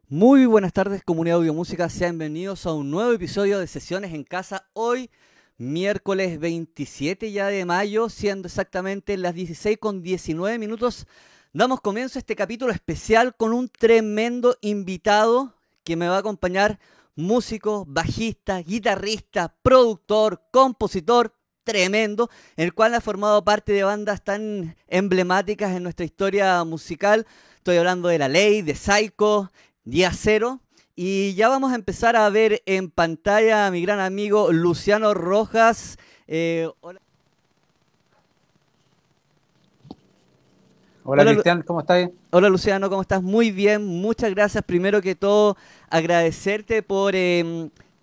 Muy buenas tardes, comunidad Audiomúsica. Sean bienvenidos a un nuevo episodio de Sesiones en Casa. Hoy, miércoles 27 ya de mayo, siendo exactamente las 16:19 damos comienzo a este capítulo especial con un tremendo invitado que me va a acompañar, músico, bajista, guitarrista, productor, compositor, tremendo, el cual ha formado parte de bandas tan emblemáticas en nuestra historia musical. Estoy hablando de La Ley, de Psycho, Día Cero. Y ya vamos a empezar a ver en pantalla a mi gran amigo Luciano Rojas. Hola, Hola hola, Cristian, ¿cómo estás? hola Luciano, ¿cómo estás? Muy bien, muchas gracias. Primero que todo, agradecerte por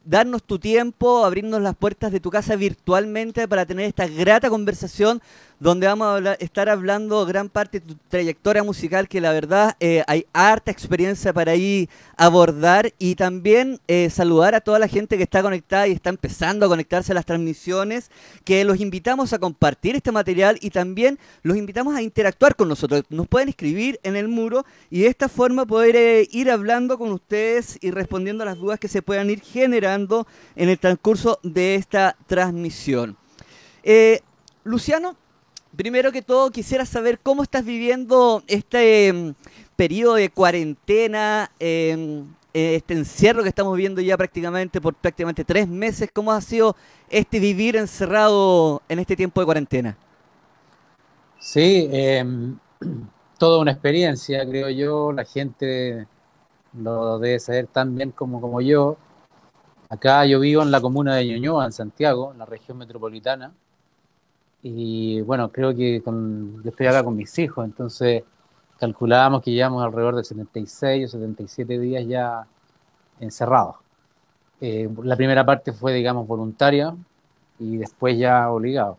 darnos tu tiempo, abrirnos las puertas de tu casa virtualmente para tener esta grata conversación donde vamos a estar hablando gran parte de tu trayectoria musical, que la verdad hay harta experiencia para ahí abordar, y también saludar a toda la gente que está conectada y está empezando a conectarse a las transmisiones, que los invitamos a compartir este material y también los invitamos a interactuar con nosotros. Nos pueden escribir en el muro y de esta forma poder ir hablando con ustedes y respondiendo a las dudas que se puedan ir generando en el transcurso de esta transmisión. Eh, Luciano, primero que todo quisiera saber cómo estás viviendo este periodo de cuarentena, este encierro que estamos viviendo ya prácticamente por prácticamente 3 meses. ¿Cómo ha sido este vivir encerrado en este tiempo de cuarentena? Sí, toda una experiencia, creo yo. La gente lo debe saber tan bien como yo. Acá yo vivo en la comuna de Ñuñoa, en Santiago, en la región metropolitana. Y bueno, creo que yo estoy acá con mis hijos, entonces calculábamos que llevamos alrededor de 76 o 77 días ya encerrados. La primera parte fue, digamos, voluntaria y después ya obligado.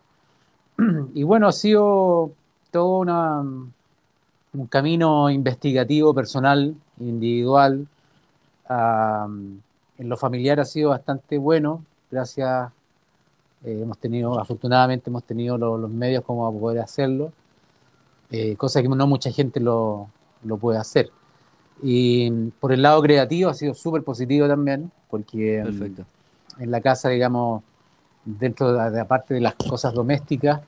Y bueno, ha sido todo un camino investigativo, personal, individual. Ah, en lo familiar ha sido bastante bueno, gracias. Afortunadamente hemos tenido los medios como para poder hacerlo, cosa que no mucha gente lo puede hacer. Y por el lado creativo ha sido súper positivo también, porque Perfecto. en la casa, digamos, dentro aparte de las cosas domésticas,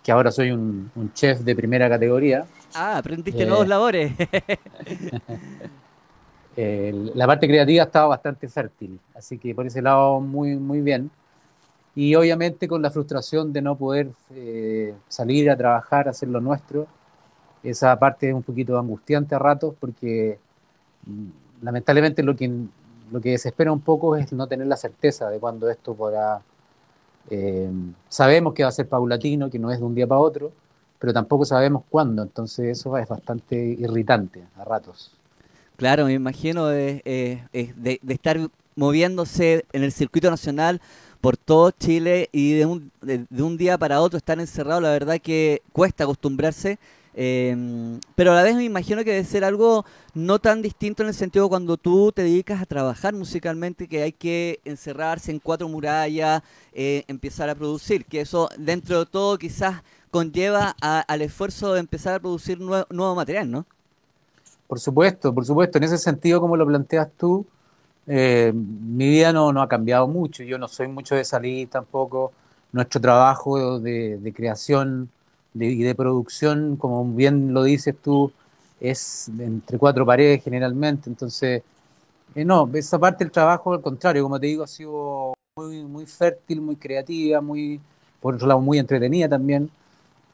que ahora soy un chef de primera categoría. Ah, aprendiste nuevos eh, labores. la parte creativa estaba bastante fértil, así que por ese lado muy, muy bien. Y obviamente con la frustración de no poder salir a trabajar, hacer lo nuestro, esa parte es un poquito angustiante a ratos porque lamentablemente lo que desespera un poco es no tener la certeza de cuándo esto podrá. eh, Sabemos que va a ser paulatino, que no es de un día para otro, pero tampoco sabemos cuándo, entonces eso es bastante irritante a ratos. Claro, me imagino de estar moviéndose en el circuito nacional por todo Chile y de un día para otro estar encerrado. La verdad que cuesta acostumbrarse, pero a la vez me imagino que debe ser algo no tan distinto en el sentido cuando tú te dedicas a trabajar musicalmente, que hay que encerrarse en cuatro murallas, empezar a producir, que eso dentro de todo quizás conlleva al esfuerzo de empezar a producir nuevo material, ¿no? Por supuesto, en ese sentido, como lo planteas tú, mi vida no ha cambiado mucho. Yo no soy mucho de salir tampoco. Nuestro trabajo de creación y de producción, como bien lo dices tú, es entre cuatro paredes generalmente. Entonces, no, esa parte del trabajo, al contrario, como te digo, ha sido muy, muy fértil, muy creativa, por otro lado, muy entretenida también.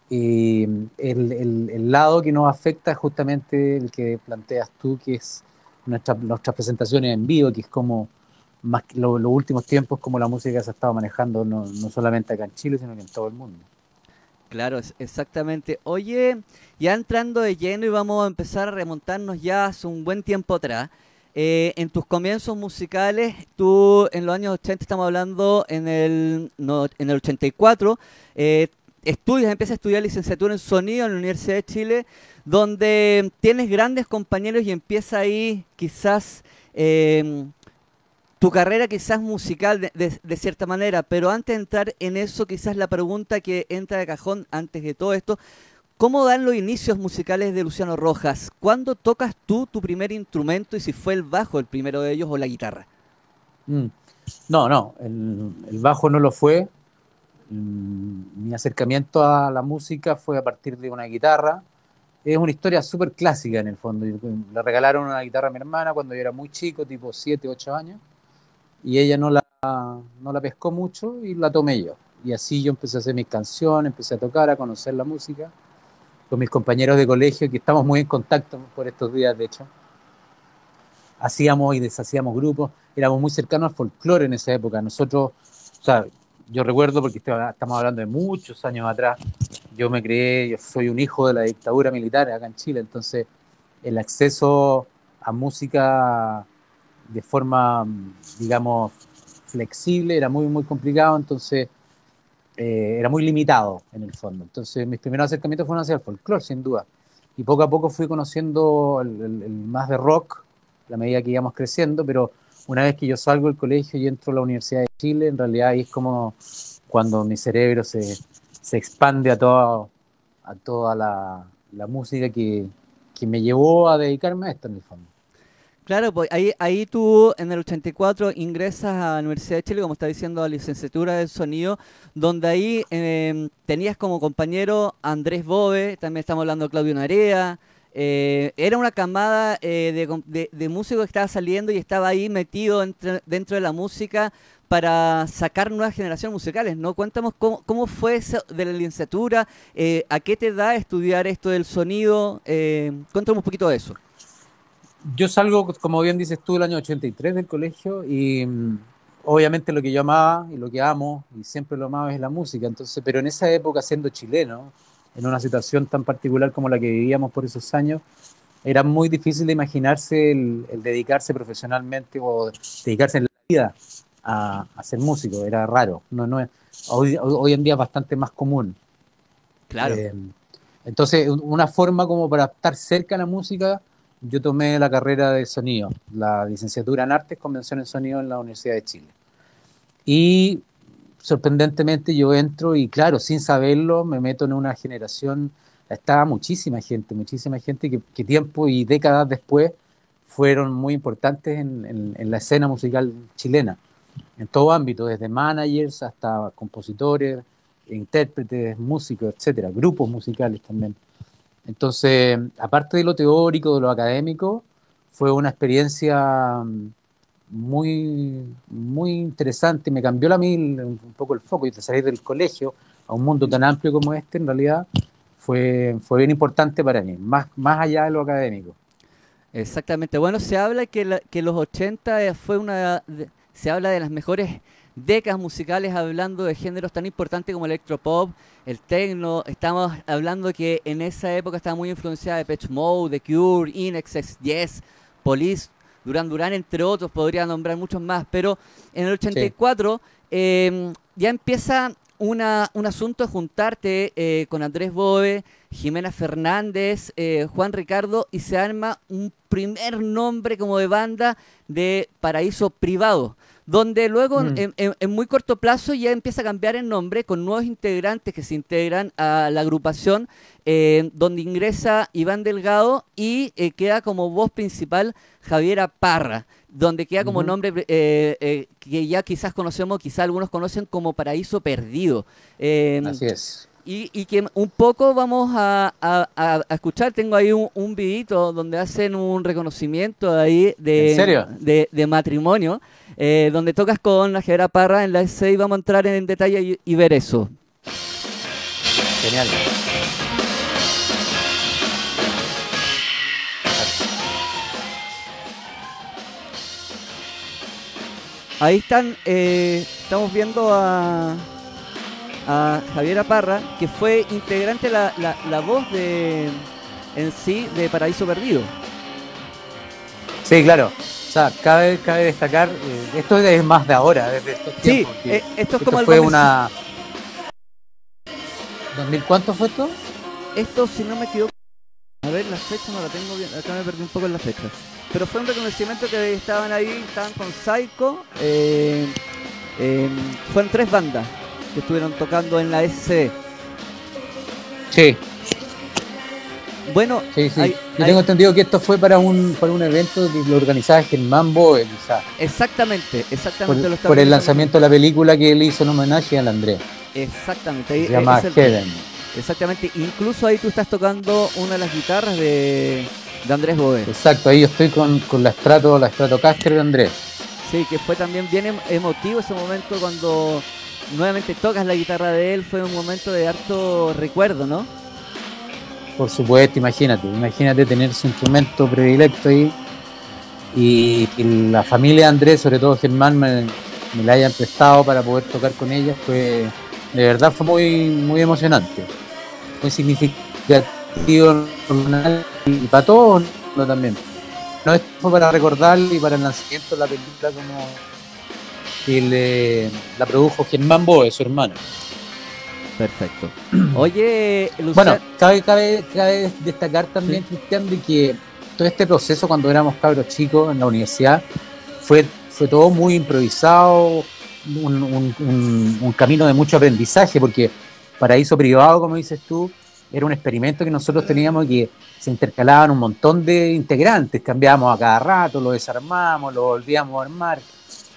Y el lado que nos afecta es justamente el que planteas tú, que es nuestras presentaciones en vivo, que es como más que los últimos tiempos, como la música se ha estado manejando no solamente acá en Chile, sino que en todo el mundo. Claro, exactamente. Oye, ya entrando de lleno y vamos a empezar a remontarnos ya hace un buen tiempo atrás. En tus comienzos musicales, tú en los años 80, estamos hablando en el, no, en el 84, empiezas a estudiar licenciatura en sonido en la Universidad de Chile, donde tienes grandes compañeros y empieza ahí quizás tu carrera quizás musical de cierta manera, pero antes de entrar en eso, quizás la pregunta que entra de cajón antes de todo esto, ¿Cómo dan los inicios musicales de Luciano Rojas? ¿Cuándo tocas tú tu primer instrumento y si fue el bajo el primero de ellos o la guitarra? Mm. No, no, el bajo no lo fue. Mi acercamiento a la música fue a partir de una guitarra. Es una historia súper clásica en el fondo. Le regalaron una guitarra a mi hermana cuando yo era muy chico, tipo 7, 8 años, y ella no la pescó mucho y la tomé yo. Y así yo empecé a hacer mis canciones, empecé a tocar, a conocer la música con mis compañeros de colegio, que estamos muy en contacto por estos días, de hecho. Hacíamos y deshacíamos grupos, éramos muy cercanos al folclore en esa época. Nosotros, o sea, yo recuerdo, porque estamos hablando de muchos años atrás, yo me crié, yo soy un hijo de la dictadura militar acá en Chile, entonces el acceso a música de forma, digamos, flexible era muy, muy complicado, entonces era muy limitado en el fondo. Entonces mis primeros acercamientos fueron hacia el folclore, sin duda. Y poco a poco fui conociendo el más de rock a la medida que íbamos creciendo, pero una vez que yo salgo del colegio y entro a la Universidad de Chile, en realidad ahí es como cuando mi cerebro se expande a toda la música que me llevó a dedicarme a esto en el fondo. Claro, pues ahí tú en el 84 ingresas a la Universidad de Chile, como está diciendo, a la licenciatura de sonido, donde ahí tenías como compañero a Andrés Bove, también estamos hablando de Claudio Narea. Era una camada de músicos que estaba saliendo y estaba ahí metido dentro de la música para sacar nuevas generaciones musicales, ¿no? Cuéntanos cómo fue eso de la licenciatura, a qué te da estudiar esto del sonido, cuéntanos un poquito de eso. Yo salgo, como bien dices tú, el año 83 del colegio y obviamente lo que yo amaba y lo que amo y siempre lo amaba es la música. Entonces, pero en esa época, siendo chileno, en una situación tan particular como la que vivíamos por esos años, era muy difícil de imaginarse el dedicarse profesionalmente o dedicarse en la vida a ser músico. Era raro. Hoy en día es bastante más común. Claro. Entonces, una forma como para estar cerca de la música, yo tomé la carrera de sonido, la licenciatura en Artes, Convención en Sonido en la Universidad de Chile. Y sorprendentemente yo entro y claro, sin saberlo, me meto en una generación, estaba muchísima gente que tiempo y décadas después fueron muy importantes en la escena musical chilena, en todo ámbito, desde managers hasta compositores, intérpretes, músicos, etcétera, grupos musicales también. Entonces, aparte de lo teórico, de lo académico, fue una experiencia muy, muy interesante. Me cambió a mí un poco el foco y de salir del colegio a un mundo tan amplio como este, en realidad, fue bien importante para mí, más allá de lo académico. Exactamente. Bueno, se habla que los 80 se habla de las mejores décadas musicales hablando de géneros tan importantes como el electropop, el techno. Estamos hablando que en esa época estaba muy influenciada de Depeche Mode, The Cure, INXS, Yes, Police, Duran Duran, entre otros, podría nombrar muchos más, pero en el 84 ya empieza un asunto de juntarte con Andrés Bove, Jimena Fernández, Juan Ricardo, y se arma un primer nombre como de banda de Paraíso Privado, donde luego en muy corto plazo ya empieza a cambiar el nombre con nuevos integrantes que se integran a la agrupación, donde ingresa Iván Delgado y queda como voz principal Javiera Parra, donde queda como nombre que ya quizás conocemos, quizás algunos conocen como Paraíso Perdido. Así es. Y que un poco vamos a escuchar, tengo ahí un videito donde hacen un reconocimiento ahí ¿En serio? de matrimonio, donde tocas con la Javiera Parra en la S6 y vamos a entrar en detalle y ver eso. Genial. Ahí estamos viendo a Javiera Parra, que fue integrante la voz en sí de Paraíso Perdido. Sí, claro. O sea, cabe destacar, esto es más de ahora, desde estos tiempos. Sí, esto es como el fue una... ¿2000 cuánto fue esto? Esto, si no me equivoco, a ver, la fecha no la tengo bien, acá me perdí un poco en la fecha. Pero fue un reconocimiento que estaban con Psycho, fueron 3 bandas que estuvieron tocando en la SCD. Sí. Bueno, Sí, sí. hay, Yo hay- tengo entendido que esto fue para un evento que lo organizaba Germán Boe, quizás, exactamente, exactamente lo está por el organizando Germán. lanzamiento de la película que él hizo en homenaje al Andrés, Exactamente, que se llama es el tema. Heaven. Exactamente, incluso ahí tú estás tocando una de las guitarras de Andrés Boé. Exacto, ahí yo estoy con la Stratocaster de Andrés. Sí, que fue también bien emotivo ese momento cuando nuevamente tocas la guitarra de él, fue un momento de harto recuerdo, ¿no? Por supuesto, imagínate tener su instrumento predilecto ahí y la familia de Andrés, sobre todo Germán, me la hayan prestado para poder tocar con ella, de verdad fue muy emocionante, muy significativo y para todos ¿no? También. No, esto fue para recordar y para el lanzamiento de la película como que la produjo Germán Boe, su hermano. Perfecto. Oye, Bueno, Luciano, cabe destacar sí, también, Cristian, de que todo este proceso cuando éramos cabros chicos en la universidad fue todo muy improvisado, un camino de mucho aprendizaje, porque Paraíso Privado, como dices tú, era un experimento que nosotros teníamos y que se intercalaban un montón de integrantes, cambiábamos a cada rato, lo desarmamos, lo volvíamos a armar,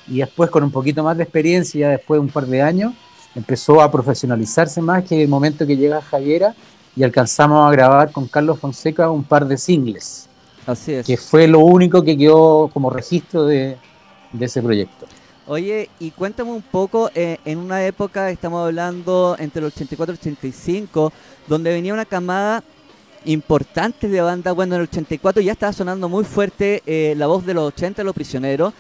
y después con un poquito más de experiencia, después de un par de años, empezó a profesionalizarse más, que el momento que llega Javiera y alcanzamos a grabar con Carlos Fonseca un par de singles, así que es. fue lo único que quedó como registro de ese proyecto. Oye, y cuéntame un poco, en una época, estamos hablando entre el 84 y 85, donde venía una camada importante de banda. Bueno, en el 84 ya estaba sonando muy fuerte la voz de los 80, Los Prisioneros.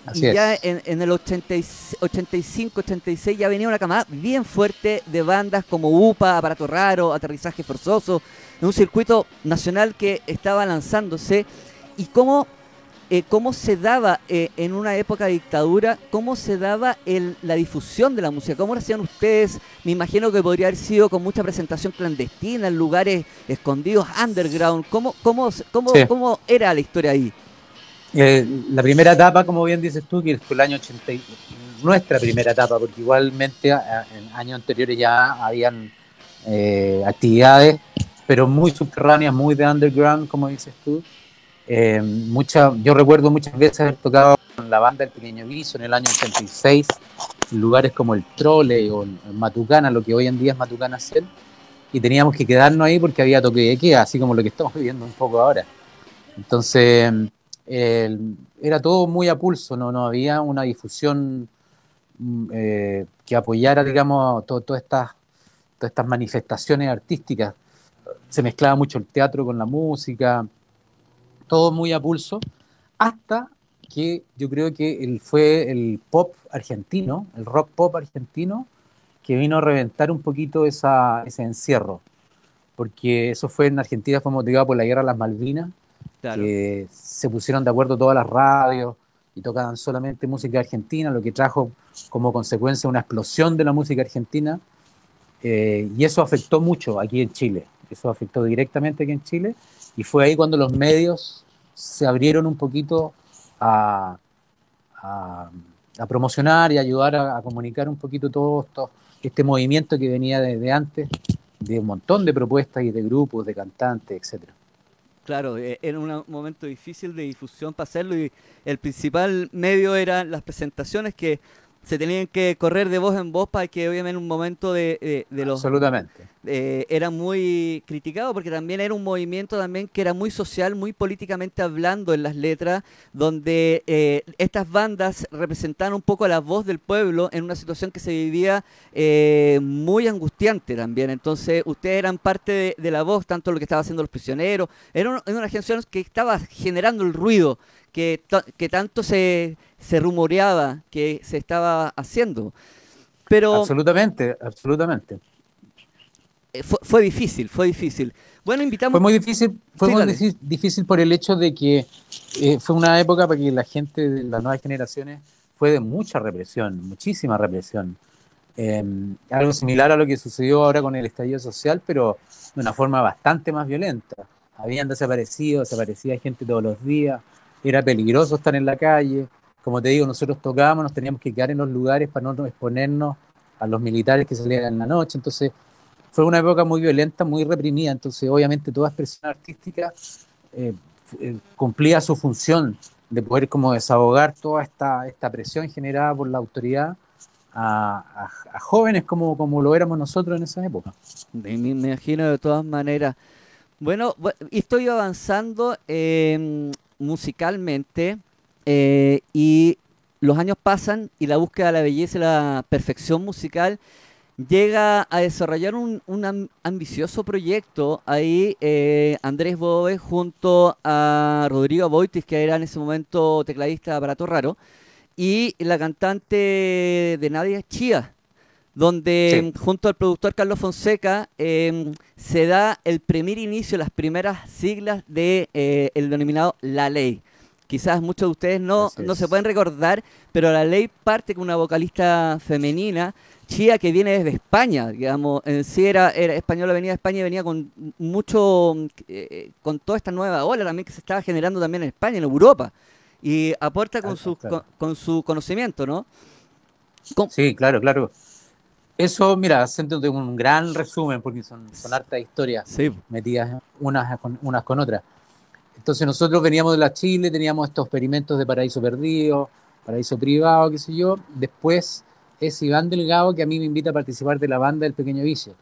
Así Y ya es. en el 80, 85, 86 ya venía una camada bien fuerte de bandas como UPA, Aparato Raro, Aterrizaje Forzoso, en un circuito nacional que estaba lanzándose. Y cómo se daba en una época de dictadura, cómo se daba la difusión de la música, cómo lo hacían ustedes. Me imagino que podría haber sido con mucha presentación clandestina, en lugares escondidos, underground. Sí. ¿Cómo era la historia ahí? La primera etapa, como bien dices tú, que fue el año 80, nuestra primera etapa, porque igualmente en años anteriores ya habían actividades, pero muy subterráneas, muy de underground, como dices tú. Yo recuerdo muchas veces haber tocado con la banda El Pequeño Viso en el año 86, en lugares como el Trole o en Matucana, lo que hoy en día es Matucana 100, y teníamos que quedarnos ahí porque había toque de queda, así como lo que estamos viviendo un poco ahora. Entonces, era todo muy a pulso, no había una difusión que apoyara, digamos, todas estas manifestaciones artísticas. Se mezclaba mucho el teatro con la música, todo muy a pulso, hasta que yo creo que fue el pop argentino, el rock pop argentino, que vino a reventar un poquito ese encierro, porque eso fue en Argentina, fue motivado por la guerra de las Malvinas, Claro, que se pusieron de acuerdo todas las radios y tocaban solamente música argentina, lo que trajo como consecuencia una explosión de la música argentina, y eso afectó mucho aquí en Chile, eso afectó directamente aquí en Chile, y fue ahí cuando los medios se abrieron un poquito a, a, a promocionar y ayudar a comunicar un poquito todo este movimiento que venía de antes, de un montón de propuestas y de grupos, de cantantes, etcétera. claro, era un momento difícil de difusión para hacerlo y el principal medio eran las presentaciones que se tenían que correr de voz en voz para que obviamente en un momento de los Absolutamente. era muy criticado porque también era un movimiento también que era muy social, muy políticamente hablando en las letras, donde estas bandas representaban un poco la voz del pueblo en una situación que se vivía muy angustiante también. Entonces, ustedes eran parte de la voz, tanto lo que estaba haciendo Los Prisioneros, era una canción que estaba generando el ruido que tanto se rumoreaba que se estaba haciendo. Pero Absolutamente, absolutamente. fue difícil, fue difícil. Bueno, invitamos. Fue Sí, muy dale. difícil por el hecho de que fue una época para que la gente de las nuevas generaciones fue de mucha represión, muchísima represión. Algo similar a lo que sucedió ahora con el estallido social, pero de una forma bastante más violenta. Habían desaparecía gente todos los días, era peligroso estar en la calle. Como te digo, nosotros tocábamos, nos teníamos que quedar en los lugares para no exponernos a los militares que salían en la noche. Entonces, fue una época muy violenta, muy reprimida, entonces obviamente toda expresión artística eh, cumplía su función de poder como desahogar toda esta presión generada por la autoridad a jóvenes como lo éramos nosotros en esa época. Me imagino de todas maneras. Bueno, estoy avanzando musicalmente y los años pasan y la búsqueda de la belleza y la perfección musical llega a desarrollar un ambicioso proyecto ahí, Andrés Bove junto a Rodrigo Boitis, que era en ese momento tecladista de Aparato Raro, y la cantante de Nadia Chía, donde Sí. junto al productor Carlos Fonseca se da el primer inicio, las primeras siglas de el denominado La Ley. Quizás muchos de ustedes Así no se es. pueden recordar, pero La Ley parte con una vocalista femenina, Chía, que viene desde España, digamos, en sí era española, venía de España y venía con mucho, con toda esta nueva ola también que se estaba generando también en España, en Europa, y aporta Claro. con su conocimiento, ¿no? ¿Cómo? Sí, claro, claro. Eso, mira, haciéndote un gran resumen, porque son hartas historias Sí, metidas unas con otras. Entonces nosotros veníamos de la Chile, teníamos estos experimentos de Paraíso Perdido, Paraíso Privado, qué sé yo. Después es Iván Delgado que a mí me invita a participar de la banda del Pequeño Vicio.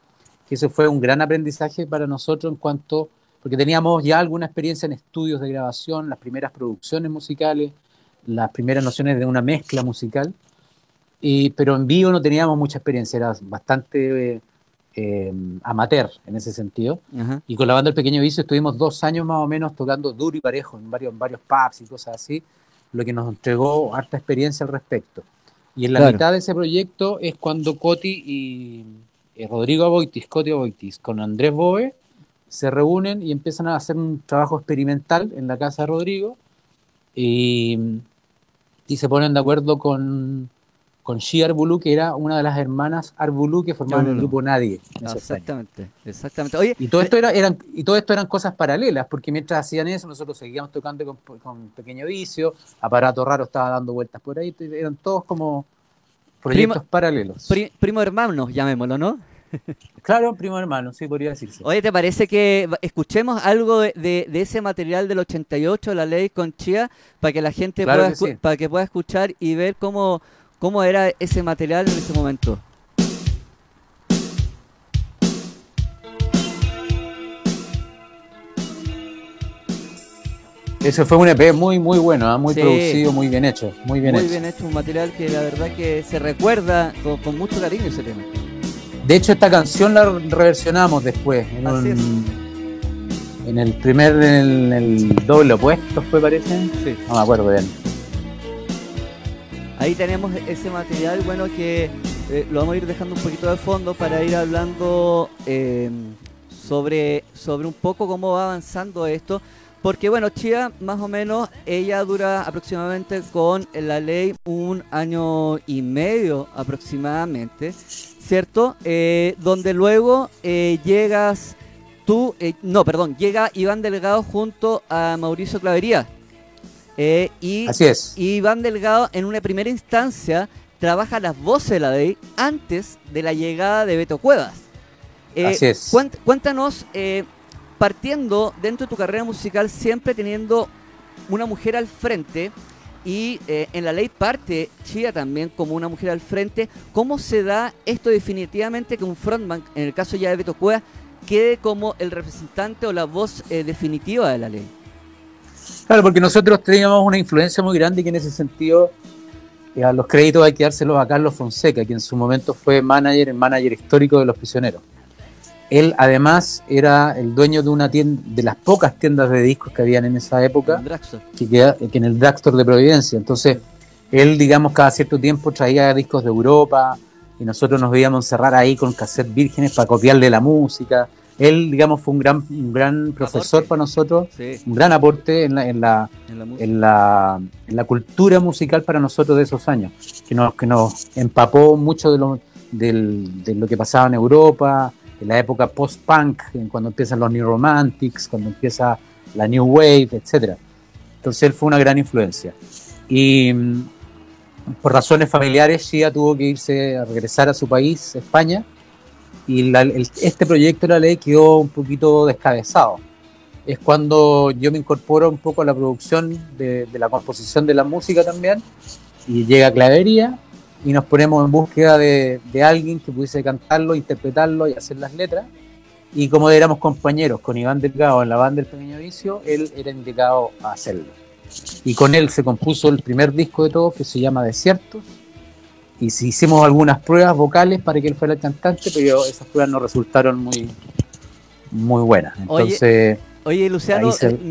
Que eso fue un gran aprendizaje para nosotros en cuanto, porque teníamos ya alguna experiencia en estudios de grabación, las primeras producciones musicales, las primeras nociones de una mezcla musical. Pero en vivo no teníamos mucha experiencia, era bastante amateur en ese sentido. ajá, Y con la banda El Pequeño Vicio estuvimos 2 años más o menos tocando duro y parejo en varios pubs y cosas así, lo que nos entregó harta experiencia al respecto. Y en la claro. mitad de ese proyecto es cuando Coti y Rodrigo Aboitis, Coti Aboitis, con Andrés Bove, se reúnen y empiezan a hacer un trabajo experimental en la casa de Rodrigo y, y se ponen de acuerdo con Xi Arbulú, que era una de las hermanas Arbulú que Ya formaban uno el no. grupo Nadie en Ah, esa España. exactamente, exactamente. Oye, Y todo esto y todo esto eran cosas paralelas, porque mientras hacían eso, nosotros seguíamos tocando con Pequeño Vicio, Aparato Raro estaba dando vueltas por ahí, eran todos como primo, proyectos paralelos. primo hermano, llamémoslo, ¿no? Claro, primo hermano, sí podría decirse. Oye, ¿te parece que escuchemos algo de ese material del 88, La Ley con Chía, para que la gente Claro que sí. para que pueda escuchar y ver cómo era ese material en ese momento? Ese fue un EP muy bueno, muy Sí, producido, muy bien hecho, muy bien muy hecho. bien hecho, un material que la verdad que se recuerda con mucho cariño ese tema. De hecho, esta canción la reversionamos después, Así es. en el doble opuesto fue, parece. Sí. No me acuerdo bien. Ahí tenemos ese material, bueno, que lo vamos a ir dejando un poquito de fondo para ir hablando sobre un poco cómo va avanzando esto. Porque, bueno, Chía, más o menos, ella dura aproximadamente con La Ley 1 año y medio aproximadamente, ¿cierto? Donde luego llegas tú, no, perdón, llega Iván Delgado junto a Mauricio Clavería. Eh, y, Así es, y Iván Delgado en una primera instancia trabaja las voces de La Ley antes de la llegada de Beto Cuevas. así es. Cuéntanos, partiendo dentro de tu carrera musical, siempre teniendo una mujer al frente, y en La Ley parte Chía también como una mujer al frente, ¿cómo se da esto definitivamente que un frontman, en el caso ya de Beto Cuevas, quede como el representante o la voz definitiva de La Ley? Claro, porque nosotros teníamos una influencia muy grande y que en ese sentido a los créditos hay que dárselos a Carlos Fonseca, que en su momento fue el manager histórico de Los Prisioneros. Él además era el dueño de una tienda, de las pocas tiendas de discos que habían en esa época, Draxler. que en el Drugstore de Providencia. Entonces, él, digamos, cada cierto tiempo traía discos de Europa y nosotros nos veíamos encerrar ahí con cassettes vírgenes para copiarle la música. Él, digamos, fue un gran profesor Aporte. para nosotros, Sí, un gran aporte en la música. en la cultura musical para nosotros de esos años, que nos empapó mucho de lo que pasaba en Europa, en la época post-punk, cuando empiezan los New Romantics, cuando empieza la New Wave, etcétera. Entonces él fue una gran influencia. Y por razones familiares, Shia tuvo que regresar a su país, España, y este proyecto de la ley quedó un poquito descabezado. Es cuando yo me incorporo un poco a la producción de la composición de la música también, y llega Clavería y nos ponemos en búsqueda de alguien que pudiese cantarlo, interpretarlo y hacer las letras. Y como éramos compañeros con Iván Delgado en la banda del Pequeño Vicio, él era indicado a hacerlo. Y con él se compuso el primer disco de todos, que se llama Desiertos. Y sí hicimos algunas pruebas vocales para que él fuera el cantante, pero esas pruebas no resultaron muy buenas. Entonces, oye Luciano,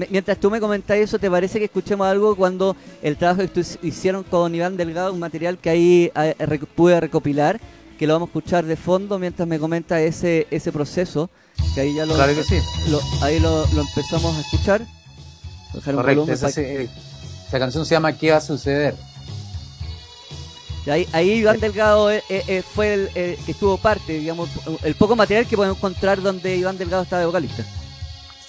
mientras tú me comentás eso, ¿te parece que escuchemos algo cuando el trabajo que hicieron con Iván Delgado, un material que ahí pude recopilar, que lo vamos a escuchar de fondo mientras me comenta ese proceso, que ahí ya claro que sí. Ahí lo empezamos a escuchar. Correcto, esa canción se llama ¿Qué va a suceder? Ahí Iván Delgado fue el que estuvo parte, digamos, el poco material que podemos encontrar donde Iván Delgado estaba de vocalista.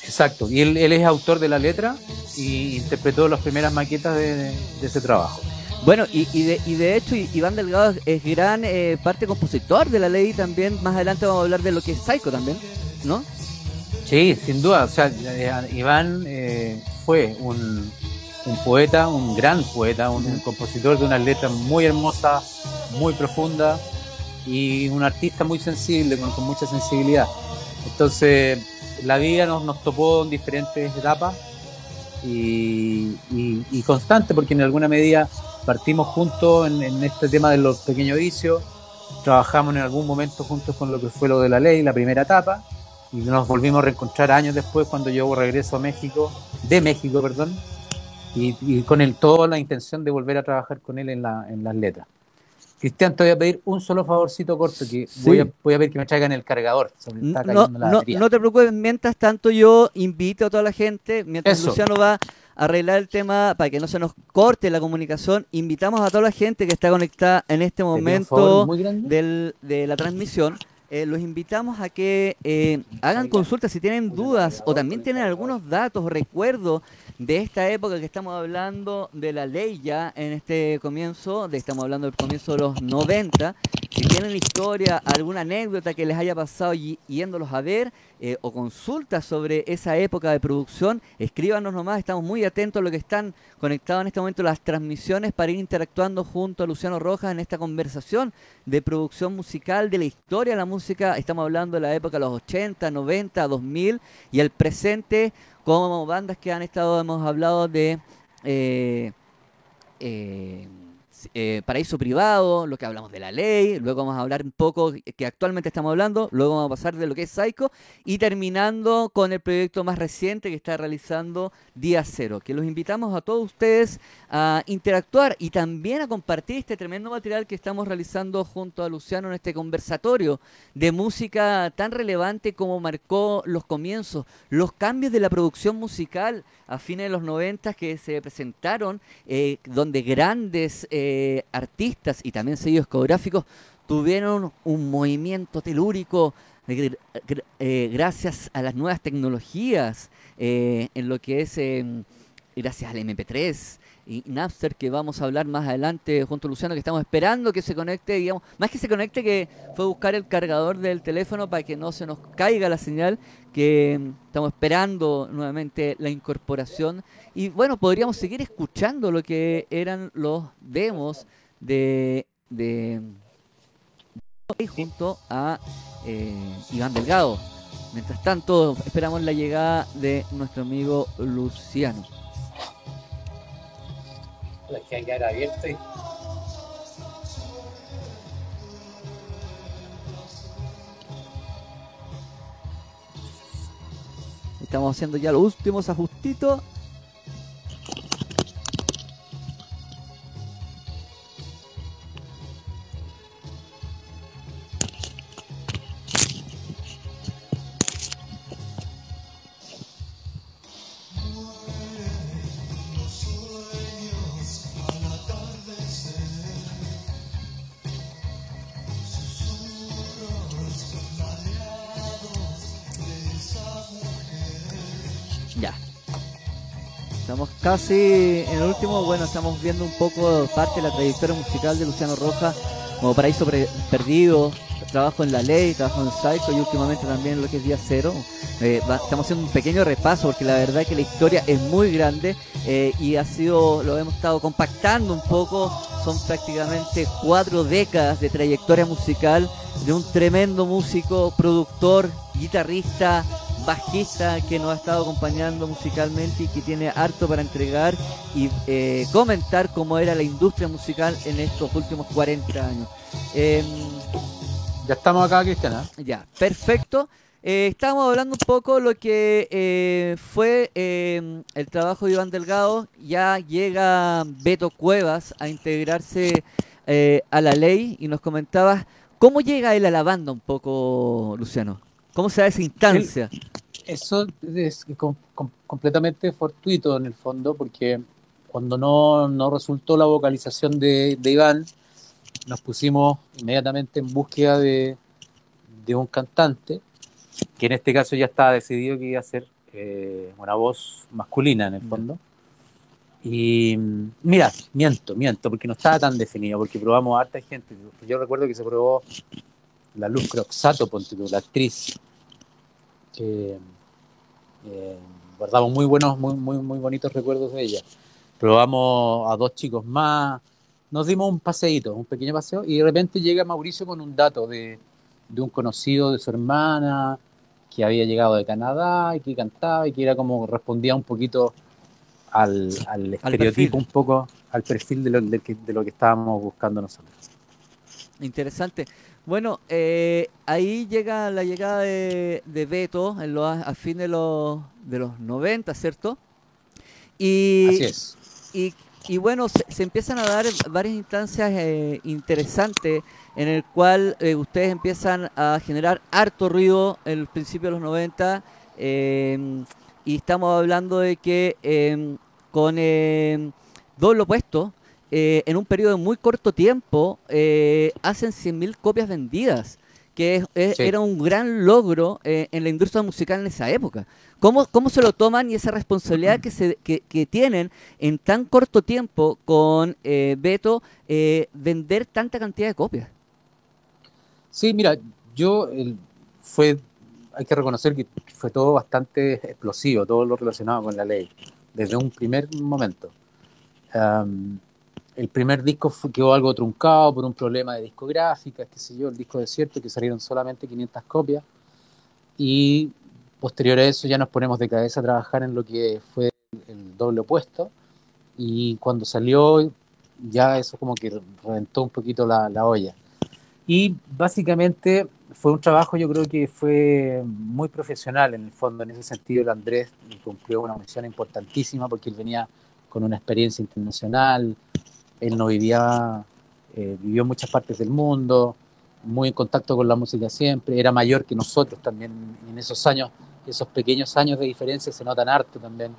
Exacto, y él es autor de la letra y interpretó las primeras maquetas de ese trabajo. Bueno, y de hecho Iván Delgado es gran parte compositor de la ley también. Más adelante vamos a hablar de lo que es Psycho también, ¿no? Sí, sin duda. O sea, Iván fue un poeta, un gran poeta, un compositor de unas letras muy hermosas, muy profundas, y un artista muy sensible, con mucha sensibilidad. Entonces, la vida nos topó en diferentes etapas y constante, porque en alguna medida partimos juntos en este tema de los pequeños vicios, trabajamos en algún momento juntos con lo que fue lo de la ley, la primera etapa, y nos volvimos a reencontrar años después cuando yo regreso a México, y con él toda la intención de volver a trabajar con él en las letras. Cristian, te voy a pedir un solo favorcito corto, que sí. voy a pedir que me traigan el cargador. No te preocupes, mientras tanto yo invito a toda la gente, mientras Luciano va a arreglar el tema para que no se nos corte la comunicación, invitamos a toda la gente que está conectada en este momento de la transmisión. Los invitamos a que hagan consultas si tienen dudas o también tienen algunos datos o recuerdos de esta época que estamos hablando de la ley ya en este comienzo, estamos hablando del comienzo de los 90. Si tienen historia, alguna anécdota que les haya pasado yéndolos a ver o consultas sobre esa época de producción, escríbanos nomás, estamos muy atentos a lo que están conectados en este momento las transmisiones para ir interactuando junto a Luciano Rojas en esta conversación de producción musical, de la historia de la música. Estamos hablando de la época de los 80, 90, 2000 y el presente, como bandas que han estado, hemos hablado de Paraíso Privado, lo que hablamos de la ley, luego vamos a hablar un poco que actualmente estamos hablando, luego vamos a pasar de lo que es Psycho y terminando con el proyecto más reciente que está realizando Día Cero, que los invitamos a todos ustedes a interactuar y también a compartir este tremendo material que estamos realizando junto a Luciano en este conversatorio de música tan relevante como marcó los comienzos, los cambios de la producción musical a fines de los 90 que se presentaron, donde grandes artistas y también sellos discográficos tuvieron un movimiento telúrico gracias a las nuevas tecnologías, en lo que es gracias al MP3 y Napster, que vamos a hablar más adelante junto a Luciano, que estamos esperando que se conecte, digamos, más que se conecte, que fue a buscar el cargador del teléfono para que no se nos caiga la señal, que estamos esperando nuevamente la incorporación. Y bueno, podríamos seguir escuchando lo que eran los demos de junto a Iván Delgado. Mientras tanto, esperamos la llegada de nuestro amigo Luciano. La que quedar abierta y... Estamos haciendo ya los últimos ajustitos. Ya. Estamos casi en el último. Bueno, estamos viendo un poco parte de la trayectoria musical de Luciano Rojas, como Paraíso Perdido, trabajo en La Ley, trabajo en Psycho y últimamente también en lo que es Día Cero. Estamos haciendo un pequeño repaso porque la verdad es que la historia es muy grande y lo hemos estado compactando un poco. Son prácticamente 4 décadas de trayectoria musical de un tremendo músico, productor, guitarrista, bajista que nos ha estado acompañando musicalmente y que tiene harto para entregar y comentar cómo era la industria musical en estos últimos 40 años. Ya estamos acá, Cristiana. Ya, perfecto. Estábamos hablando un poco lo que fue el trabajo de Iván Delgado. Ya llega Beto Cuevas a integrarse a La Ley y nos comentabas cómo llega él a la banda un poco, Luciano. ¿Cómo se da esa instancia? Eso es completamente fortuito en el fondo, porque cuando no resultó la vocalización de Iván, nos pusimos inmediatamente en búsqueda de un cantante, que en este caso ya estaba decidido que iba a ser una voz masculina en el fondo. Y mira, miento, porque no estaba tan definido, porque probamos a harta gente. Yo recuerdo que se probó la Luz Croxato, ponte tú, la actriz, que guardamos muy bonitos recuerdos de ella. Probamos a 2 chicos más, nos dimos un paseíto, un pequeño paseo, y de repente llega Mauricio con un dato de un conocido de su hermana que había llegado de Canadá y que cantaba y que era como respondía un poquito al estereotipo, un poco al perfil de lo que estábamos buscando nosotros. Interesante. Bueno, ahí llega la llegada de Beto a fin de los 90, ¿cierto? Así es. Y bueno, se empiezan a dar varias instancias interesantes en el cual ustedes empiezan a generar harto ruido en el principio de los 90 y estamos hablando de que con Doble Opuesto en un periodo de muy corto tiempo hacen 100.000 copias vendidas, que Sí. era un gran logro en la industria musical en esa época. ¿Cómo se lo toman y esa responsabilidad que tienen en tan corto tiempo con Beto vender tanta cantidad de copias? Sí, mira, hay que reconocer que fue todo bastante explosivo, todo lo relacionado con La Ley, desde un primer momento. El primer disco quedó algo truncado por un problema de discográfica, qué sé yo, el disco Desierto, que salieron solamente 500 copias, y posterior a eso ya nos ponemos de cabeza a trabajar en lo que fue el Doble Opuesto, y cuando salió ya eso como que reventó un poquito la olla. Y básicamente fue un trabajo, yo creo que fue muy profesional en el fondo, en ese sentido el Andrés cumplió una misión importantísima porque él venía con una experiencia internacional, él no vivió en muchas partes del mundo, muy en contacto con la música siempre, era mayor que nosotros también en esos años, esos pequeños años de diferencia se notan harto también.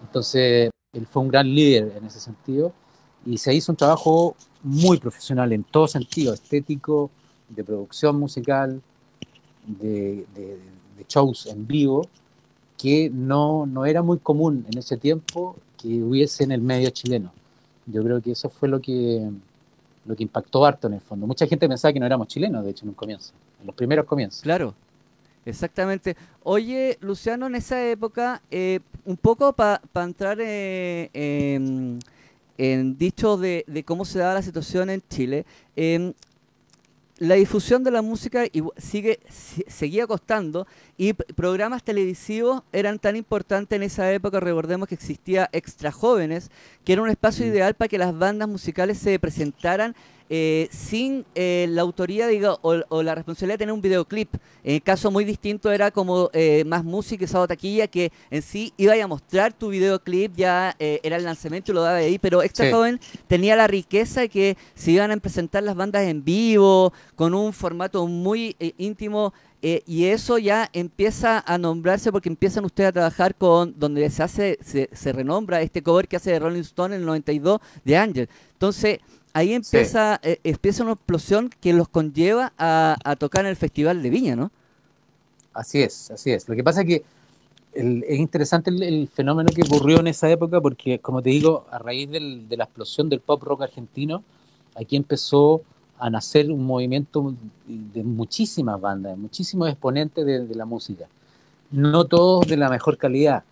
Entonces él fue un gran líder en ese sentido y se hizo un trabajo muy profesional en todo sentido, estético, de producción musical, de shows en vivo, que no era muy común en ese tiempo que hubiese en el medio chileno. Yo creo que eso fue lo que impactó harto en el fondo. Mucha gente pensaba que no éramos chilenos, de hecho, en un comienzo, en los primeros comienzos. Claro, exactamente. Oye, Luciano, en esa época, un poco para entrar en dicho de cómo se daba la situación en Chile, la difusión de la música seguía costando y programas televisivos eran tan importantes en esa época. Recordemos que existía Extra Jóvenes, que era un espacio ideal para que las bandas musicales se presentaran sin la autoría o la responsabilidad de tener un videoclip. En el caso muy distinto era como Más Música y Sábado Taquilla, que en sí iba a mostrar tu videoclip, ya era el lanzamiento y lo daba ahí, pero Extra Joven tenía la riqueza de que se iban a presentar las bandas en vivo, con un formato muy íntimo, y eso ya empieza a nombrarse porque empiezan ustedes a trabajar donde se renombra este cover que hace de Rolling Stone en el 92 de Angel. Entonces, ahí empieza una explosión que los conlleva a tocar en el Festival de Viña, ¿no? Así es. Lo que pasa es que es interesante el fenómeno que ocurrió en esa época porque, como te digo, a raíz de la explosión del pop rock argentino, aquí empezó a nacer un movimiento de muchísimas bandas, muchísimos exponentes de la música. No todos de la mejor calidad,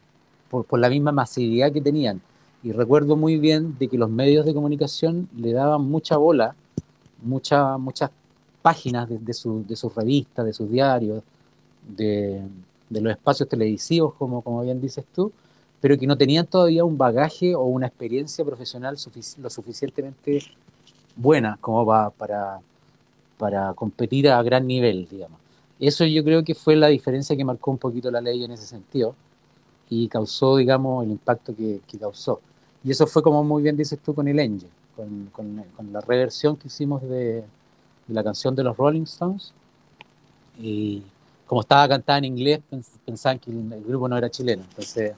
por la misma masividad que tenían. Y recuerdo muy bien de que los medios de comunicación le daban mucha bola, muchas páginas de sus revistas, de sus diarios, de los espacios televisivos, como bien dices tú, pero que no tenían todavía un bagaje o una experiencia profesional lo suficientemente buena como para competir a gran nivel, digamos. Eso yo creo que fue la diferencia que marcó un poquito la ley en ese sentido y causó, digamos, el impacto que causó. Y eso fue, como muy bien dices tú, con el Angel, con la reversión que hicimos de la canción de los Rolling Stones. Y como estaba cantada en inglés, pensaban que el grupo no era chileno. Entonces,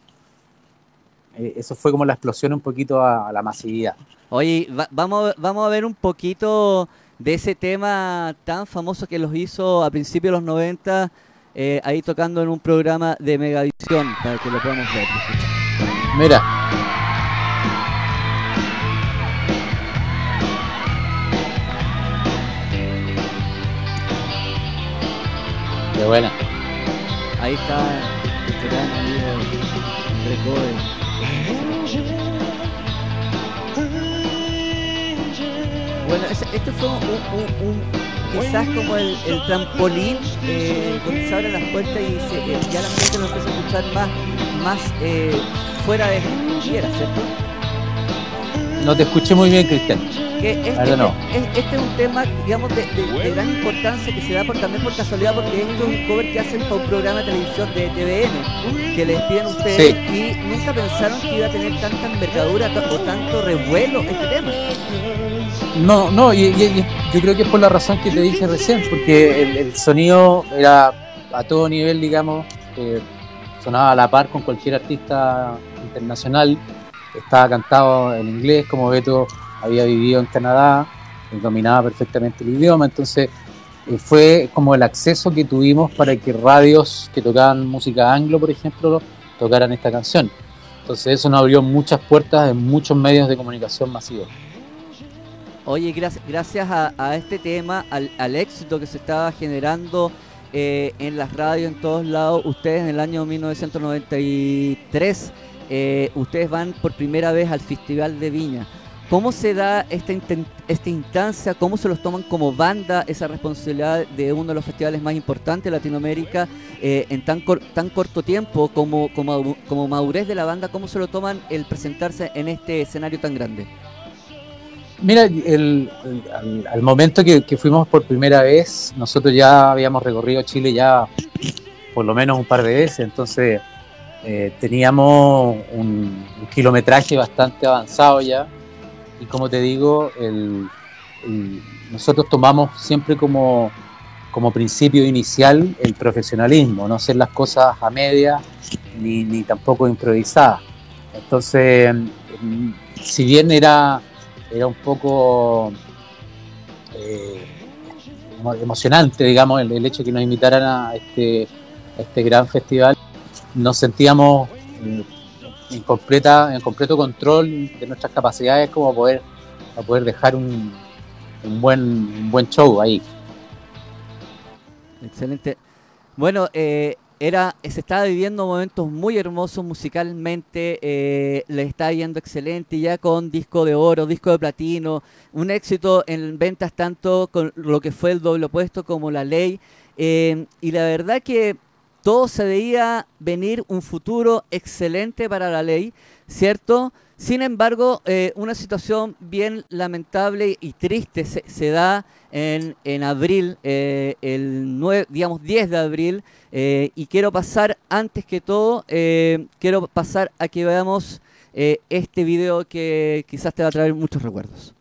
eso fue como la explosión un poquito a la masividad. Oye, vamos a ver un poquito de ese tema tan famoso que los hizo a principios de los 90, ahí tocando en un programa de Megavisión, para que lo podamos ver. Mira. Qué buena. Ahí está este gran amigo Recover. Bueno, esto fue quizás como el trampolín donde se abren las puertas y ya la gente lo empieza a escuchar más fuera de frontera, ¿cierto? No te escuché muy bien, Cristian. Este es un tema, digamos, de gran importancia que se da también por casualidad, porque esto es un cover que hacen para un programa de televisión de TVN, que les piden ustedes, sí. Y nunca pensaron que iba a tener tanta envergadura o tanto revuelo este tema. No, y yo creo que es por la razón que te dije recién, porque el sonido era a todo nivel, digamos, sonaba a la par con cualquier artista internacional, estaba cantado en inglés, como Beto había vivido en Canadá, dominaba perfectamente el idioma, entonces fue como el acceso que tuvimos para que radios que tocaban música anglo, por ejemplo, tocaran esta canción. Entonces eso nos abrió muchas puertas en muchos medios de comunicación masivos. Oye, gracias a este tema, al éxito que se estaba generando en las radios en todos lados, ustedes en el año 1993, ustedes van por primera vez al Festival de Viña. ¿Cómo se da esta instancia? ¿Cómo se los toman como banda esa responsabilidad de uno de los festivales más importantes de Latinoamérica en tan corto tiempo como madurez de la banda? ¿Cómo se lo toman el presentarse en este escenario tan grande? Mira, al momento que fuimos por primera vez, nosotros ya habíamos recorrido Chile ya por lo menos un par de veces, entonces teníamos un kilometraje bastante avanzado ya, y como te digo, nosotros tomamos siempre como principio inicial el profesionalismo, no hacer las cosas a medias ni tampoco improvisadas. Entonces, si bien era un poco emocionante, digamos, el hecho de que nos invitaran a este gran festival, nos sentíamos en completo control de nuestras capacidades como para poder dejar un buen show ahí. Excelente. Bueno, se estaba viviendo momentos muy hermosos musicalmente, le está yendo excelente ya con disco de oro, disco de platino, un éxito en ventas tanto con lo que fue el Doble Opuesto como La Ley, y la verdad que todo se veía venir un futuro excelente para La Ley, ¿cierto? Sin embargo, una situación bien lamentable y triste se da en abril, el 10 de abril, y quiero pasar, antes que todo, a que veamos este video que quizás te va a traer muchos recuerdos.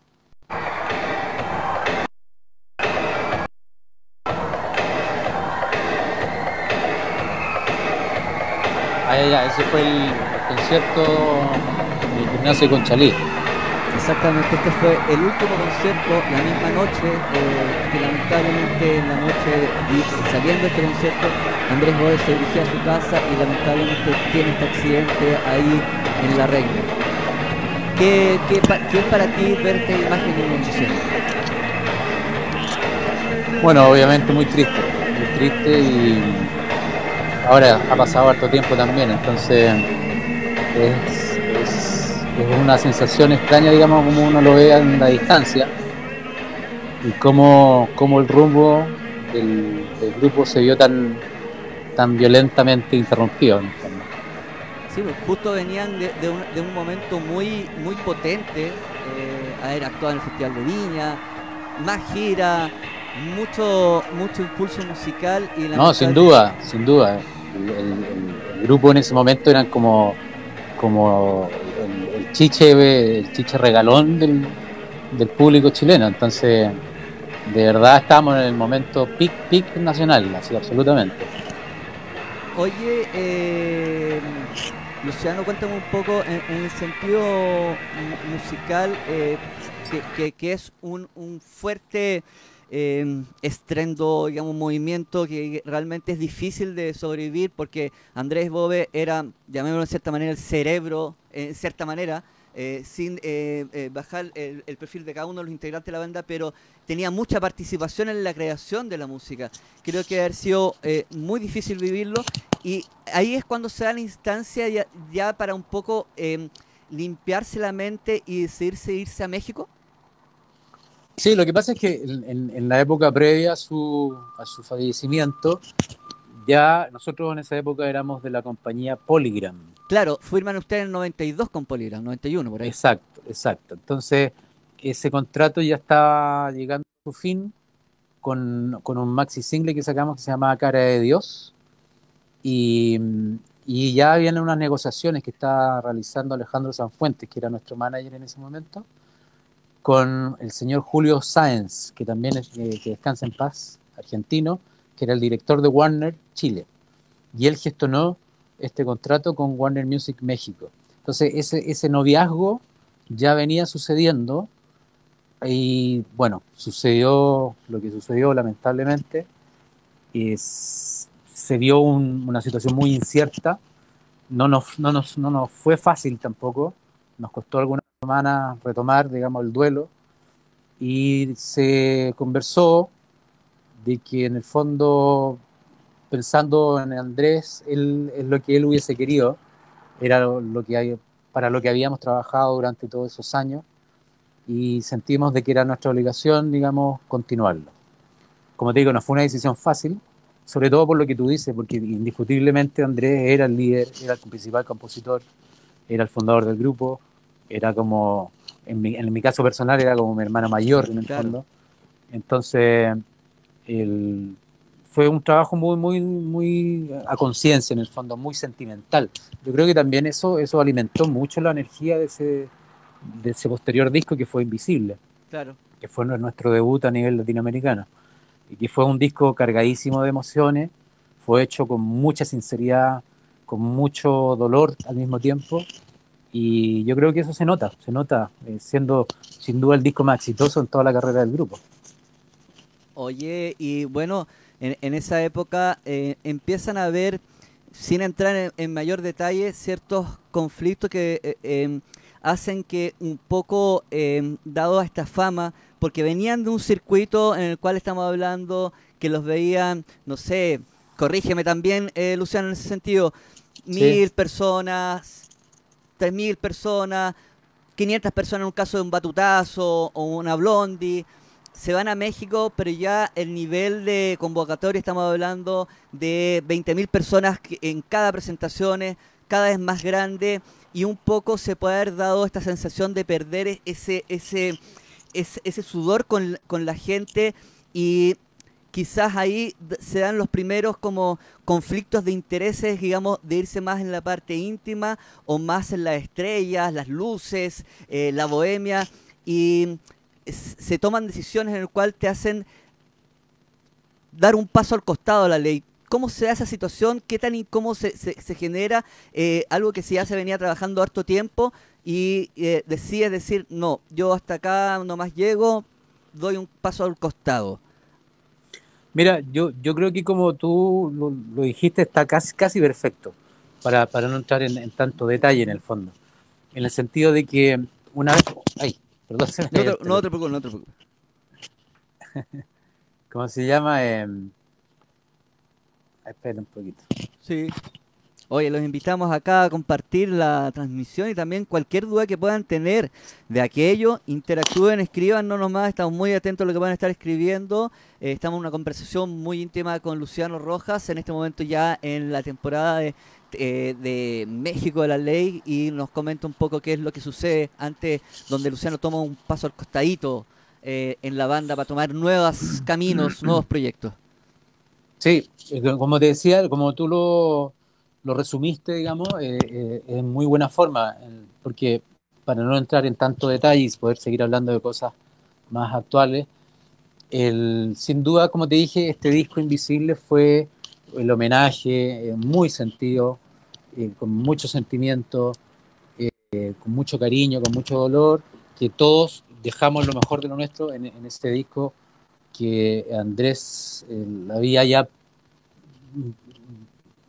Ese fue el concierto del Gimnasio de Conchalí. Exactamente, este fue el último concierto, la misma noche, que lamentablemente en la noche, saliendo de este concierto, Andrés Boe se dirigía a su casa y lamentablemente tiene este accidente ahí en La Reina. ¿Qué es para ti ver esta imagen en el museo? Bueno, obviamente muy triste y ahora ha pasado harto tiempo también, entonces es una sensación extraña, digamos, como uno lo ve en la distancia y cómo el rumbo del grupo se vio tan violentamente interrumpido en el fondo. Sí, pues, justo venían de un momento muy potente, haber actuado en el Festival de Viña, más gira, mucho impulso musical y No, sin lamentable. duda, sin duda. El grupo en ese momento eran como el chiche regalón del público chileno. Entonces, de verdad estamos en el momento peak nacional, así absolutamente. Oye, Luciano, cuéntame un poco en el sentido musical, que es un fuerte estrendo, digamos, movimiento que realmente es difícil de sobrevivir porque Andrés Bove era, llamémoslo de cierta manera, el cerebro, en cierta manera, sin bajar el perfil de cada uno de los integrantes de la banda, pero tenía mucha participación en la creación de la música. Creo que haber sido muy difícil vivirlo y ahí es cuando se da la instancia ya para un poco limpiarse la mente y decidirse irse a México. Sí, lo que pasa es que en la época previa a su fallecimiento, ya nosotros en esa época éramos de la compañía Polygram. Claro, firman ustedes en el 92 con Polygram, 91 por ahí. Exacto, exacto. Entonces, ese contrato ya estaba llegando a su fin con un maxi single que sacamos que se llamaba Cara de Dios. Y, y ya habían unas negociaciones que estaba realizando Alejandro Sanfuentes, que era nuestro manager en ese momento, con el señor Julio Sáenz, que también es, que descansa en paz, argentino, que era el director de Warner Chile. Y él gestionó este contrato con Warner Music México. Entonces, ese noviazgo ya venía sucediendo y, bueno, sucedió lo que sucedió lamentablemente. Se vio una situación muy incierta. No nos fue fácil tampoco. Nos costó algunas semanas retomar, digamos, el duelo. Y se conversó de que en el fondo, pensando en Andrés, él, es lo que él hubiese querido, era lo que hay, para lo que habíamos trabajado durante todos esos años y sentimos de que era nuestra obligación, digamos, continuarlo. Como te digo, no fue una decisión fácil, sobre todo por lo que tú dices, porque indiscutiblemente Andrés era el líder, era el principal compositor, era el fundador del grupo, era como, en mi caso personal, era como mi hermano mayor en el Claro. fondo. Entonces, el, fue un trabajo muy a conciencia en el fondo, muy sentimental. Yo creo que también eso alimentó mucho la energía de ese posterior disco que fue Invisible, Claro. que fue nuestro debut a nivel latinoamericano y que fue un disco cargadísimo de emociones, fue hecho con mucha sinceridad, con mucho dolor al mismo tiempo, y yo creo que eso se nota siendo sin duda el disco más exitoso en toda la carrera del grupo. Oye, y bueno, en esa época empiezan a haber, sin entrar en mayor detalle, ciertos conflictos que hacen que un poco, dado a esta fama, porque venían de un circuito en el cual estamos hablando, que los veían, no sé, corrígeme también, Luciano, en ese sentido, Sí, 1000 personas, 3000 personas, 500 personas en un caso de un Batutazo o una Blondie, se van a México, pero ya el nivel de convocatoria estamos hablando de 20.000 personas en cada presentación, cada vez más grande, y un poco se puede haber dado esta sensación de perder ese sudor con la gente y quizás ahí se dan los primeros como conflictos de intereses, digamos, de irse más en la parte íntima o más en las estrellas, las luces, la bohemia, y se toman decisiones en el cual te hacen dar un paso al costado de la ley. ¿Cómo se da esa situación? ¿Qué tan incómodo se genera? Algo que si ya se venía trabajando harto tiempo y decides decir, no, yo hasta acá nomás llego, doy un paso al costado. mira, yo creo que como tú lo dijiste, está casi perfecto para no entrar en tanto detalle en el fondo. En el sentido de que una vez... Ay, perdón, se me No cayó te, el no te teléfono. preocupes, no te preocupes. ¿cómo se llama? Espera un poquito. Sí. Oye, los invitamos acá a compartir la transmisión y también cualquier duda que puedan tener de aquello, interactúen, escríbanos nomás, estamos muy atentos a lo que van a estar escribiendo. Estamos en una conversación muy íntima con Luciano Rojas, en este momento ya en la temporada de México de la Ley, y nos comenta un poco qué es lo que sucede antes, donde Luciano toma un paso al costadito en la banda para tomar nuevos caminos, nuevos proyectos. Sí, como te decía, como tú lo resumiste, digamos, en muy buena forma, porque para no entrar en tanto detalle y poder seguir hablando de cosas más actuales, sin duda, como te dije, este disco Invisible fue el homenaje muy sentido, con mucho sentimiento, con mucho cariño, con mucho dolor, que todos dejamos lo mejor de lo nuestro en este disco que Andrés había ya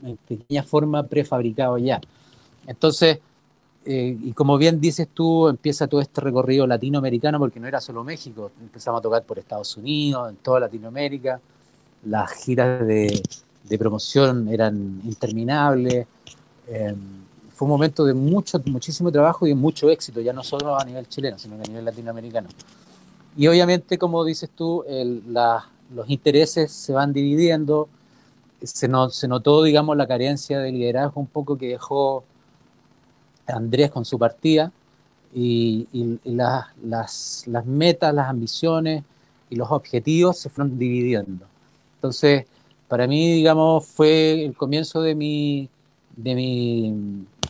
en pequeña forma prefabricado ya. Entonces, y como bien dices tú, empieza todo este recorrido latinoamericano, porque no era solo México, empezamos a tocar por Estados Unidos, en toda Latinoamérica, las giras de promoción eran interminables, eh, fue un momento de muchísimo trabajo y de mucho éxito, ya no solo a nivel chileno, sino a nivel latinoamericano. Y obviamente, como dices tú, los intereses se van dividiendo, se notó, digamos, la carencia de liderazgo un poco que dejó Andrés con su partida y las metas, las ambiciones y los objetivos se fueron dividiendo. Entonces, para mí, digamos, fue el comienzo de mi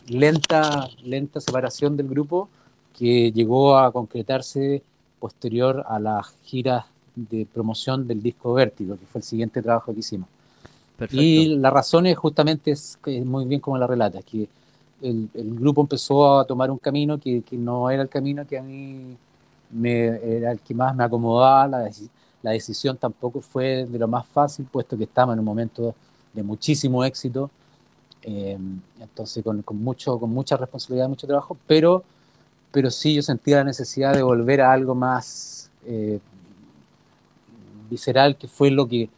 lenta separación del grupo que llegó a concretarse posterior a las giras de promoción del disco Vértigo, que fue el siguiente trabajo que hicimos. Perfecto. Y la razón es justamente, es que muy bien como la relata, es que el grupo empezó a tomar un camino que no era el camino que a mí era el que más me acomodaba, la decisión tampoco fue de lo más fácil, puesto que estamos en un momento de muchísimo éxito, eh, entonces con mucha responsabilidad, mucho trabajo, pero sí yo sentía la necesidad de volver a algo más visceral, que fue lo que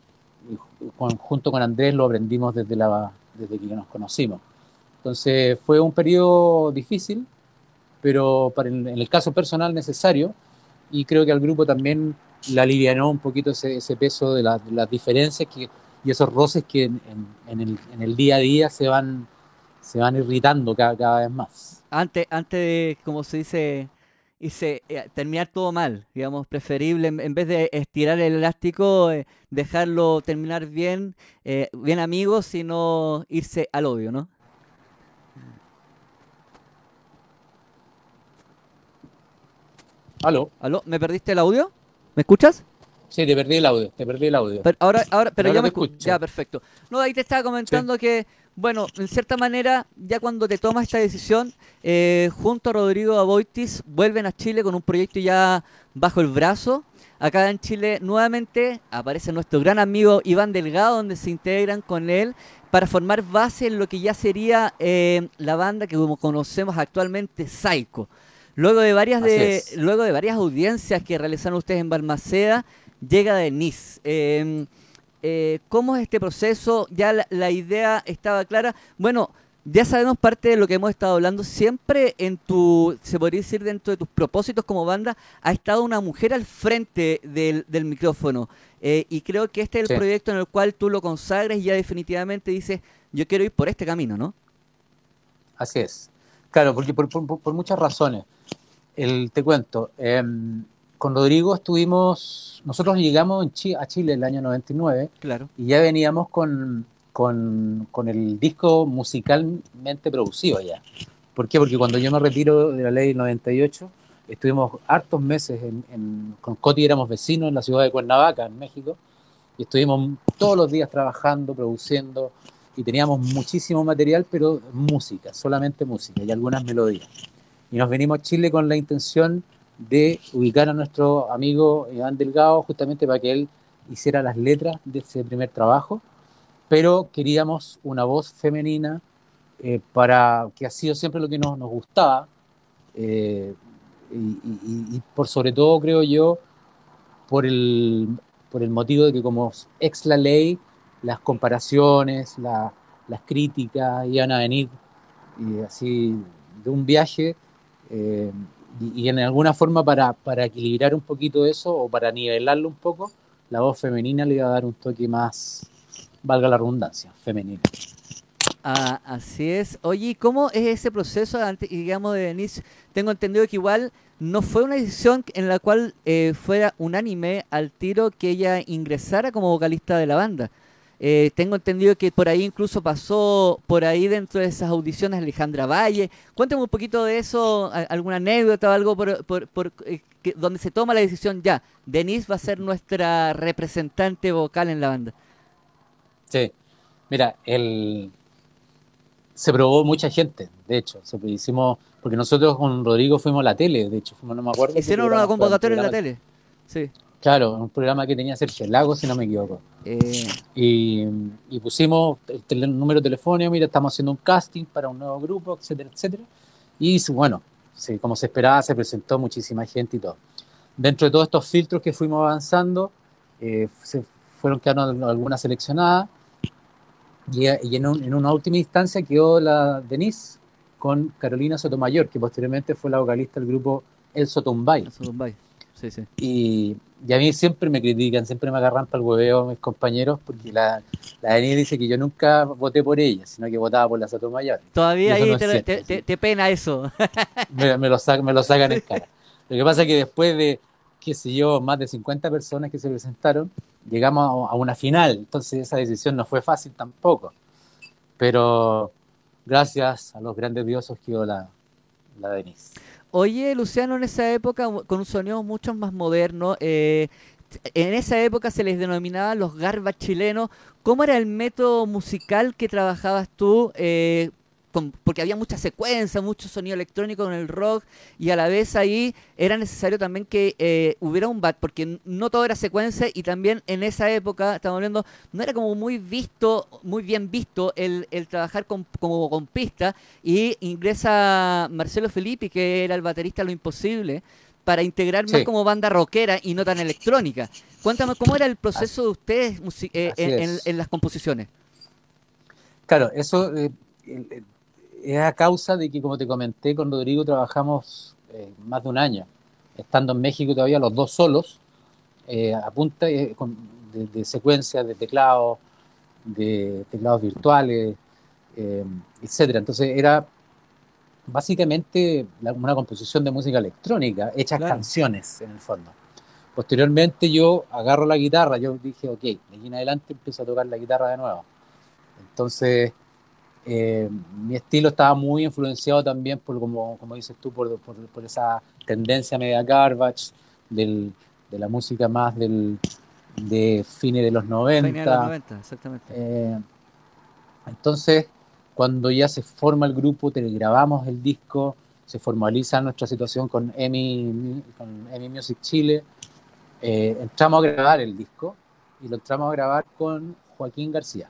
junto con Andrés lo aprendimos desde que nos conocimos. Entonces fue un periodo difícil, pero en el caso personal necesario, y creo que al grupo también le alivianó un poquito ese peso de las diferencias y esos roces que en el día a día se van irritando cada vez más. Antes de, como se dice, terminar todo mal, digamos, preferible, en vez de estirar el elástico, dejarlo terminar bien, bien amigos, sino irse al odio, ¿no? ¿Aló? ¿Aló? ¿Me perdiste el audio? ¿Me escuchas? Sí, te perdí el audio. Pero Pero ya ahora me te ya, escucho. perfecto. No, ahí te estaba Sí, comentando que, bueno, en cierta manera, ya cuando te tomas esta decisión, junto a Rodrigo Aboitis, vuelven a Chile con un proyecto ya bajo el brazo. Acá en Chile nuevamente aparece nuestro gran amigo Iván Delgado, donde se integran con él para formar base en lo que ya sería la banda que como conocemos actualmente, Psycho. así es. Luego de varias audiencias que realizaron ustedes en Balmaceda, llega Denise. ¿Cómo es este proceso? Ya la idea estaba clara. Bueno, ya sabemos parte de lo que hemos estado hablando. Siempre se podría decir dentro de tus propósitos como banda, ha estado una mujer al frente del micrófono. Y creo que este es el Sí, proyecto en el cual tú lo consagras y ya definitivamente dices, yo quiero ir por este camino, ¿no? así es. Claro, porque por muchas razones. Te cuento, con Rodrigo nosotros llegamos a Chile el año 99 Claro. y ya veníamos con el disco musicalmente producido ya. ¿Por qué? Porque cuando yo me retiro de la ley 98, estuvimos hartos meses con Coti, éramos vecinos en la ciudad de Cuernavaca, en México, y estuvimos todos los días trabajando, produciendo, y teníamos muchísimo material, pero música, solamente música y algunas melodías. Y nos venimos a Chile con la intención de ubicar a nuestro amigo Iván Delgado justamente para que él hiciera las letras de ese primer trabajo, pero queríamos una voz femenina para que ha sido siempre lo que nos gustaba, y por sobre todo creo yo por por el motivo de que como ex la ley, las comparaciones, las críticas iban a venir y así de un viaje, y en alguna forma para equilibrar un poquito eso o para nivelarlo un poco, la voz femenina le iba a dar un toque más, valga la redundancia, femenino. Ah, así es. Oye, ¿y cómo es ese proceso, digamos, de Denise? Tengo entendido que igual no fue una decisión en la cual fuera unánime al tiro que ella ingresara como vocalista de la banda. Tengo entendido que por ahí incluso pasó por ahí dentro de esas audiciones Alejandra Valle. Cuéntame un poquito de eso, alguna anécdota o algo donde se toma la decisión ya. Denise va a ser nuestra representante vocal en la banda. Sí, mira, se probó mucha gente, de hecho, hicimos, porque nosotros con Rodrigo fuimos a la tele, de hecho, fuimos, no me acuerdo qué Hicieron una programa fue, un convocatoria en la programa, tele. Sí. claro, un programa que tenía Sergio Lago, si no me equivoco. Eh, Y pusimos el número de teléfono, mira, estamos haciendo un casting para un nuevo grupo, etcétera, etcétera. Y bueno, sí, como se esperaba, se presentó muchísima gente y todo. Dentro de todos estos filtros que fuimos avanzando, se fueron quedando algunas seleccionadas, y en una última instancia quedó la Denise con Carolina Sotomayor, que posteriormente fue la vocalista del grupo El Sotombay. Sí, sí. Y a mí siempre me critican, siempre me agarran para el hueveo mis compañeros, porque la Denise dice que yo nunca voté por ella, sino que votaba por la Sotomayor. Todavía ahí no cierto, te pena eso. me lo sacan en cara. Lo que pasa es que después de, qué sé yo, más de 50 personas que se presentaron, llegamos a una final, entonces esa decisión no fue fácil tampoco. Pero gracias a los grandes dioses quedó la Denise. Oye, Luciano, en esa época, con un sonido mucho más moderno, en esa época se les denominaba los garbas chilenos. ¿Cómo era el método musical que trabajabas tú? Porque había mucha secuencia, mucho sonido electrónico en el rock, y a la vez ahí era necesario también que hubiera un back, porque no todo era secuencia, y también en esa época, estamos hablando, no era como muy bien visto el trabajar como con pista, y ingresa Marcelo Filippi, que era el baterista de Lo Imposible, para integrar más Sí, como banda rockera y no tan electrónica. Cuéntame, ¿cómo era el proceso de ustedes así es. en las composiciones? Claro, eso es a causa de que, como te comenté, con Rodrigo trabajamos más de un año, estando en México todavía los dos solos, a punta de secuencias, de teclados virtuales, etcétera. Entonces era básicamente una composición de música electrónica, hechas Claro. canciones en el fondo. Posteriormente yo agarro la guitarra, yo dije, ok, de aquí en adelante empiezo a tocar la guitarra de nuevo. Entonces, mi estilo estaba muy influenciado también por, como dices tú, por esa tendencia media garbage, de la música más de fines de los Fue en los 90. 90, exactamente. Entonces, cuando ya se forma el grupo, grabamos el disco, se formaliza nuestra situación con EMI Music Chile, entramos a grabar el disco y lo entramos a grabar con Joaquín García,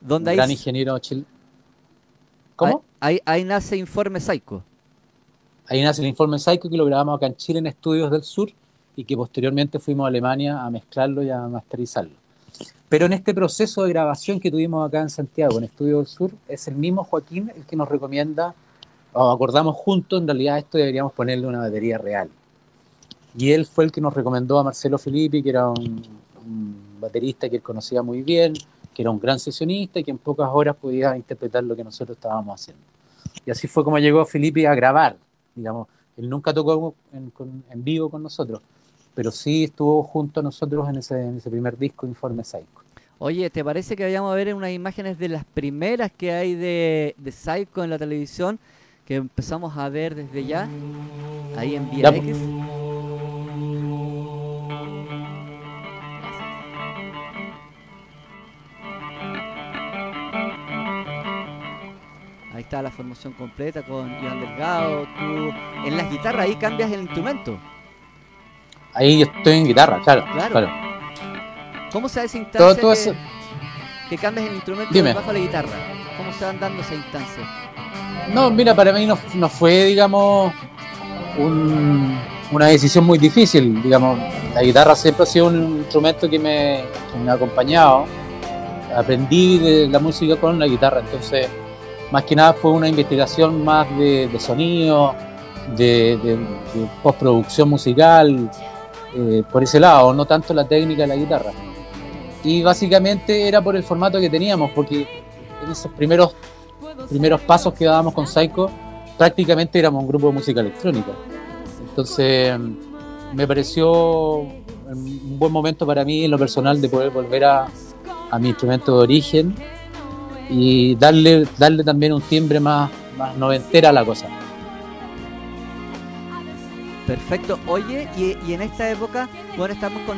un Donde gran ingeniero chileno. ¿Cómo? ahí nace Informe Psycho. Ahí nace el Informe Psycho, que lo grabamos acá en Chile en Estudios del Sur y que posteriormente fuimos a Alemania a mezclarlo y a masterizarlo. Pero en este proceso de grabación que tuvimos acá en Santiago, en Estudios del Sur, es el mismo Joaquín el que nos recomienda, o acordamos juntos, en realidad esto deberíamos ponerle una batería real. Y él fue el que nos recomendó a Marcelo Filippi, que era un baterista que él conocía muy bien, que era un gran sesionista y que en pocas horas podía interpretar lo que nosotros estábamos haciendo. Y así fue como llegó Filippi a grabar, digamos. Él nunca tocó en vivo con nosotros, pero sí estuvo junto a nosotros en ese primer disco, Informe Psycho. Oye, ¿te parece que vayamos a ver unas imágenes de las primeras que hay de Psycho en la televisión? Que empezamos a ver desde ya, ahí en Ya, VX. Ahí está la formación completa con Iván Delgado. Tú en las guitarras ahí cambias el instrumento. ahí yo estoy en guitarra, claro. Claro. ¿Cómo se da esa Todo instancia eso. que cambias el instrumento Dime. del bajo a la guitarra? ¿Cómo se van dando esa instancia? No, mira, para mí no fue, digamos, una decisión muy difícil, digamos. La guitarra siempre ha sido un instrumento que me ha acompañado. Aprendí de la música con la guitarra, entonces más que nada fue una investigación más de sonido, de postproducción musical, por ese lado, no tanto la técnica de la guitarra. Y básicamente era por el formato que teníamos, porque en esos primeros pasos que dábamos con Saiko, prácticamente éramos un grupo de música electrónica. Entonces me pareció un buen momento para mí en lo personal de poder volver a mi instrumento de origen y darle también un timbre más noventera a la cosa. Perfecto. Oye, y en esta época, bueno, estamos con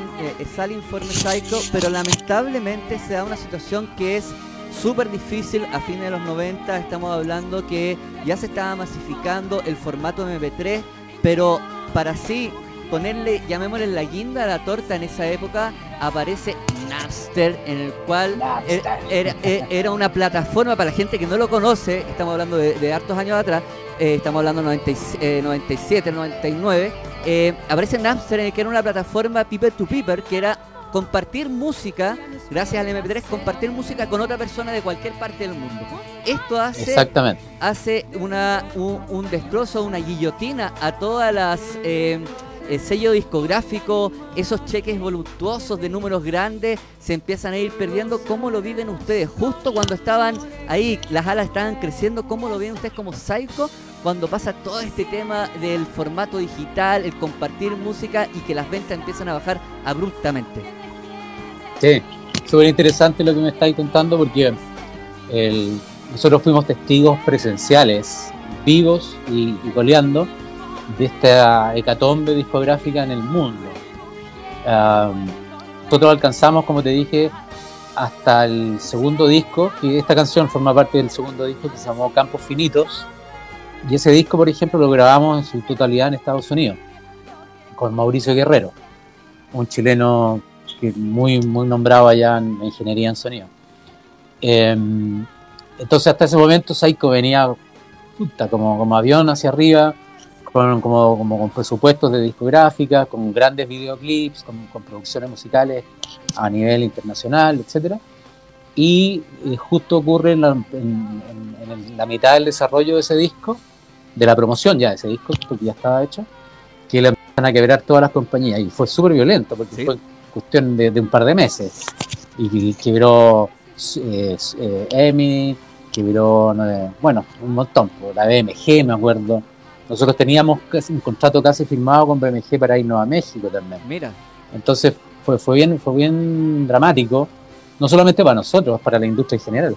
sale Informe Saiko, pero lamentablemente se da una situación que es súper difícil a fines de los 90. Estamos hablando que ya se estaba masificando el formato MP3, pero para así ponerle, llamémosle la guinda a la torta en esa época, aparece Napster, en el cual era una plataforma para la gente que no lo conoce. Estamos hablando de hartos años atrás, estamos hablando de 97, 99. Aparece Napster, en el que era una plataforma peer to peer, que era compartir música, gracias al MP3, compartir música con otra persona de cualquier parte del mundo. Esto hace un destrozo, una guillotina a todas las sello discográfico. Esos cheques voluptuosos de números grandes se empiezan a ir perdiendo. ¿Cómo lo viven ustedes? Justo cuando estaban ahí, las alas estaban creciendo, ¿cómo lo viven ustedes como Saiko cuando pasa todo este tema del formato digital, el compartir música y que las ventas empiezan a bajar abruptamente? Sí, súper interesante lo que me estáis contando, porque nosotros fuimos testigos presenciales, vivos y coleando de esta hecatombe discográfica en el mundo. Nosotros alcanzamos, como te dije, hasta el segundo disco, y esta canción forma parte del segundo disco, que se llamó Campos Finitos, y ese disco, por ejemplo, lo grabamos en su totalidad en Estados Unidos, con Mauricio Guerrero, un chileno que muy nombrado allá en ingeniería en sonido. Entonces hasta ese momento Saiko venía como avión hacia arriba, con presupuestos de discográfica, con grandes videoclips, con producciones musicales a nivel internacional, etcétera. Y justo ocurre en la mitad del desarrollo de ese disco, de la promoción ya de ese disco, porque ya estaba hecho, que le empiezan a quebrar todas las compañías, y fue súper violento, porque fue cuestión de un par de meses, y quebró EMI, quebró, bueno, un montón, la BMG, me acuerdo. Nosotros teníamos un contrato casi firmado con BMG para irnos a México también. Mira. Entonces fue bien dramático, no solamente para nosotros, para la industria en general.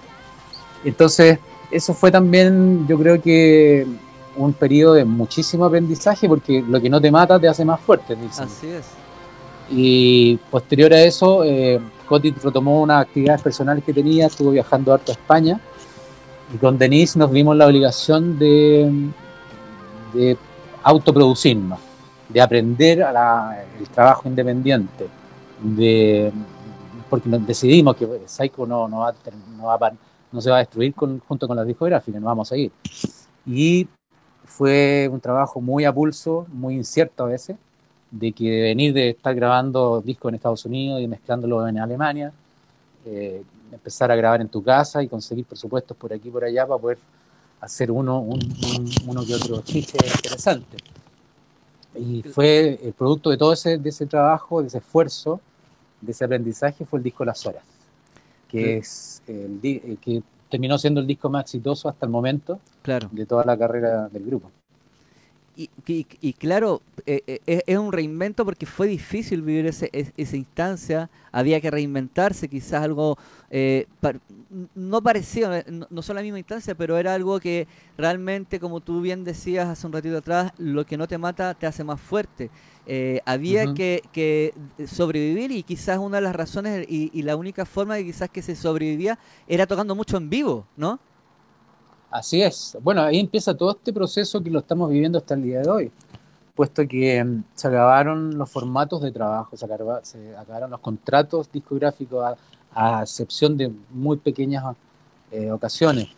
Entonces eso fue también, yo creo que un periodo de muchísimo aprendizaje, porque lo que no te mata te hace más fuerte, dicen. Así es. Y posterior a eso, Coti retomó unas actividades personales que tenía, estuvo viajando harto a España, y con Denise nos vimos la obligación de autoproducirnos, de aprender el trabajo independiente, porque decidimos que Saiko no se va a destruir junto con las discográficas, no vamos a seguir. Y fue un trabajo muy a pulso, muy incierto a veces, de venir de estar grabando discos en Estados Unidos y mezclándolo en Alemania, empezar a grabar en tu casa y conseguir presupuestos por aquí y por allá para poder hacer uno que otro chiste interesante. Y fue el producto de todo de ese trabajo, de ese esfuerzo, de ese aprendizaje, fue el disco Las Horas, que es que terminó siendo el disco más exitoso hasta el momento, claro, de toda la carrera del grupo. Y claro, es un reinvento, porque fue difícil vivir esa instancia, había que reinventarse, quizás algo no parecido, no son la misma instancia, pero era algo que realmente, como tú bien decías hace un ratito atrás, lo que no te mata te hace más fuerte. Había que sobrevivir, y quizás una de las razones y la única forma de quizás que se sobrevivía era tocando mucho en vivo, ¿no? Así es. Bueno, ahí empieza todo este proceso que lo estamos viviendo hasta el día de hoy, puesto que se acabaron los formatos de trabajo, se acabaron los contratos discográficos, a excepción de muy pequeñas ocasiones.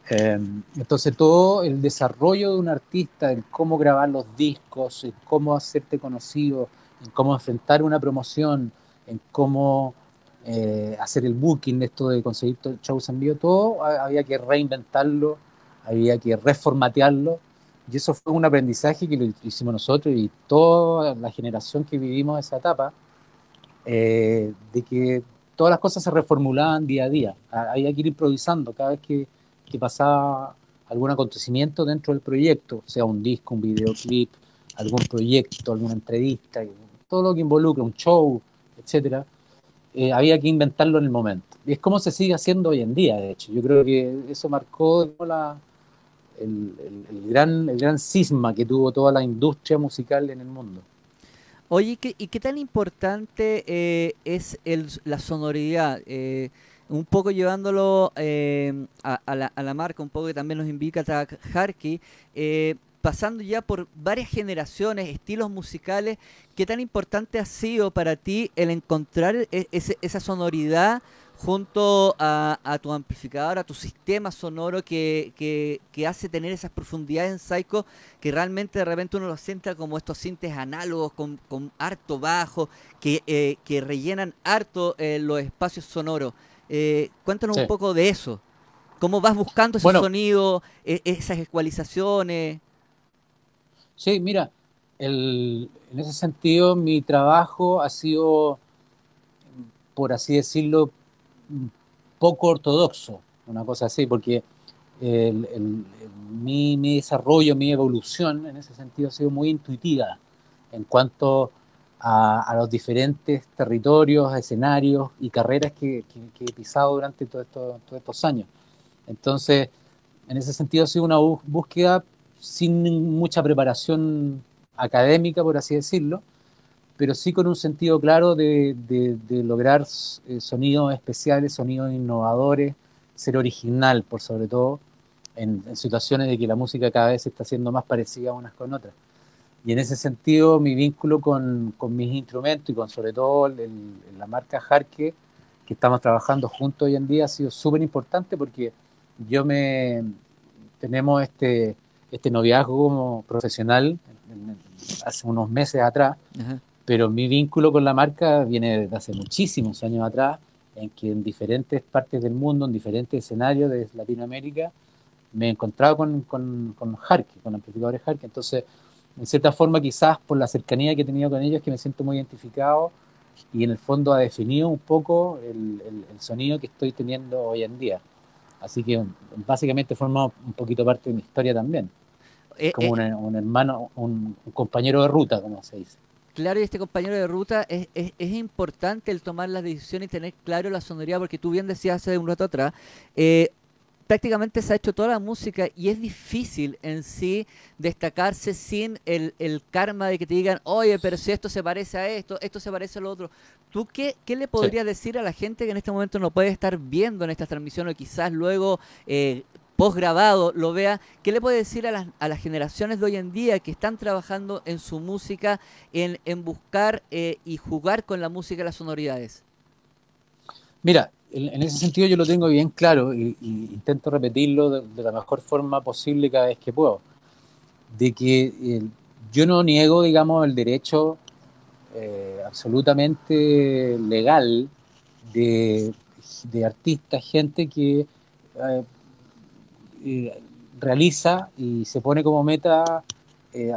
Eh, entonces todo el desarrollo de un artista, en cómo grabar los discos, en cómo hacerte conocido, en cómo enfrentar una promoción, en cómo hacer el booking de esto de conseguir shows en vivo, todo había que reinventarlo, había que reformatearlo. Y eso fue un aprendizaje que lo hicimos nosotros y toda la generación que vivimos esa etapa, de que todas las cosas se reformulaban día a día. Había que ir improvisando cada vez que pasaba algún acontecimiento dentro del proyecto, sea un disco, un videoclip, algún proyecto, alguna entrevista, todo lo que involucra un show, etcétera, había que inventarlo en el momento. Y es como se sigue haciendo hoy en día, de hecho. Yo creo que eso marcó el gran cisma que tuvo toda la industria musical en el mundo. Oye, ¿y qué tan importante es la sonoridad? Un poco llevándolo a la marca, un poco que también nos invita a Harky, pasando ya por varias generaciones, estilos musicales, ¿qué tan importante ha sido para ti el encontrar esa sonoridad junto a tu amplificador, a tu sistema sonoro que hace tener esas profundidades en Psycho que realmente de repente uno lo sienta como estos sintes análogos con harto bajo, que rellenan harto los espacios sonoros? Cuéntanos un Sí. poco de eso. ¿Cómo vas buscando ese Bueno, sonido, esas ecualizaciones? sí, mira, en ese sentido mi trabajo ha sido, por así decirlo, poco ortodoxo, una cosa así, porque mi desarrollo, mi evolución en ese sentido ha sido muy intuitiva en cuanto a los diferentes territorios, escenarios y carreras que he pisado durante todos estos años. Entonces, en ese sentido ha sido una búsqueda sin mucha preparación académica, por así decirlo, pero sí con un sentido claro de lograr sonidos especiales, sonidos innovadores, ser original por sobre todo, en situaciones de que la música cada vez se está haciendo más parecida unas con otras. Y en ese sentido mi vínculo con mis instrumentos y con sobre todo la marca Harke, que estamos trabajando juntos hoy en día, ha sido súper importante porque yo me tenemos este noviazgo como profesional hace unos meses atrás, Ajá. pero mi vínculo con la marca viene desde hace muchísimos años atrás, en que en diferentes partes del mundo, en diferentes escenarios de Latinoamérica, me he encontrado con Harke, con amplificadores Harke. Entonces, en cierta forma, quizás por la cercanía que he tenido con ellos, que me siento muy identificado y en el fondo ha definido un poco el sonido que estoy teniendo hoy en día. Así que básicamente forma un poquito parte de mi historia también. Es Eh, como eh, un hermano, un compañero de ruta, como se dice. claro, y este compañero de ruta es importante el tomar las decisiones y tener claro la sonoridad, porque tú bien decías hace un rato atrás, eh, prácticamente se ha hecho toda la música y es difícil en sí destacarse sin el karma de que te digan, oye, pero si esto se parece a esto, esto se parece a lo otro. ¿Tú qué le Sí. podrías decir a la gente que en este momento no puede estar viendo en esta transmisión o quizás luego post grabado lo vea? ¿Qué le puede decir a las generaciones de hoy en día que están trabajando en su música, en buscar y jugar con la música y las sonoridades? Mira, en ese sentido yo lo tengo bien claro y intento repetirlo de la mejor forma posible cada vez que puedo. De que yo no niego, digamos, el derecho absolutamente legal de, de artistas, gente que eh, eh, realiza y se pone como meta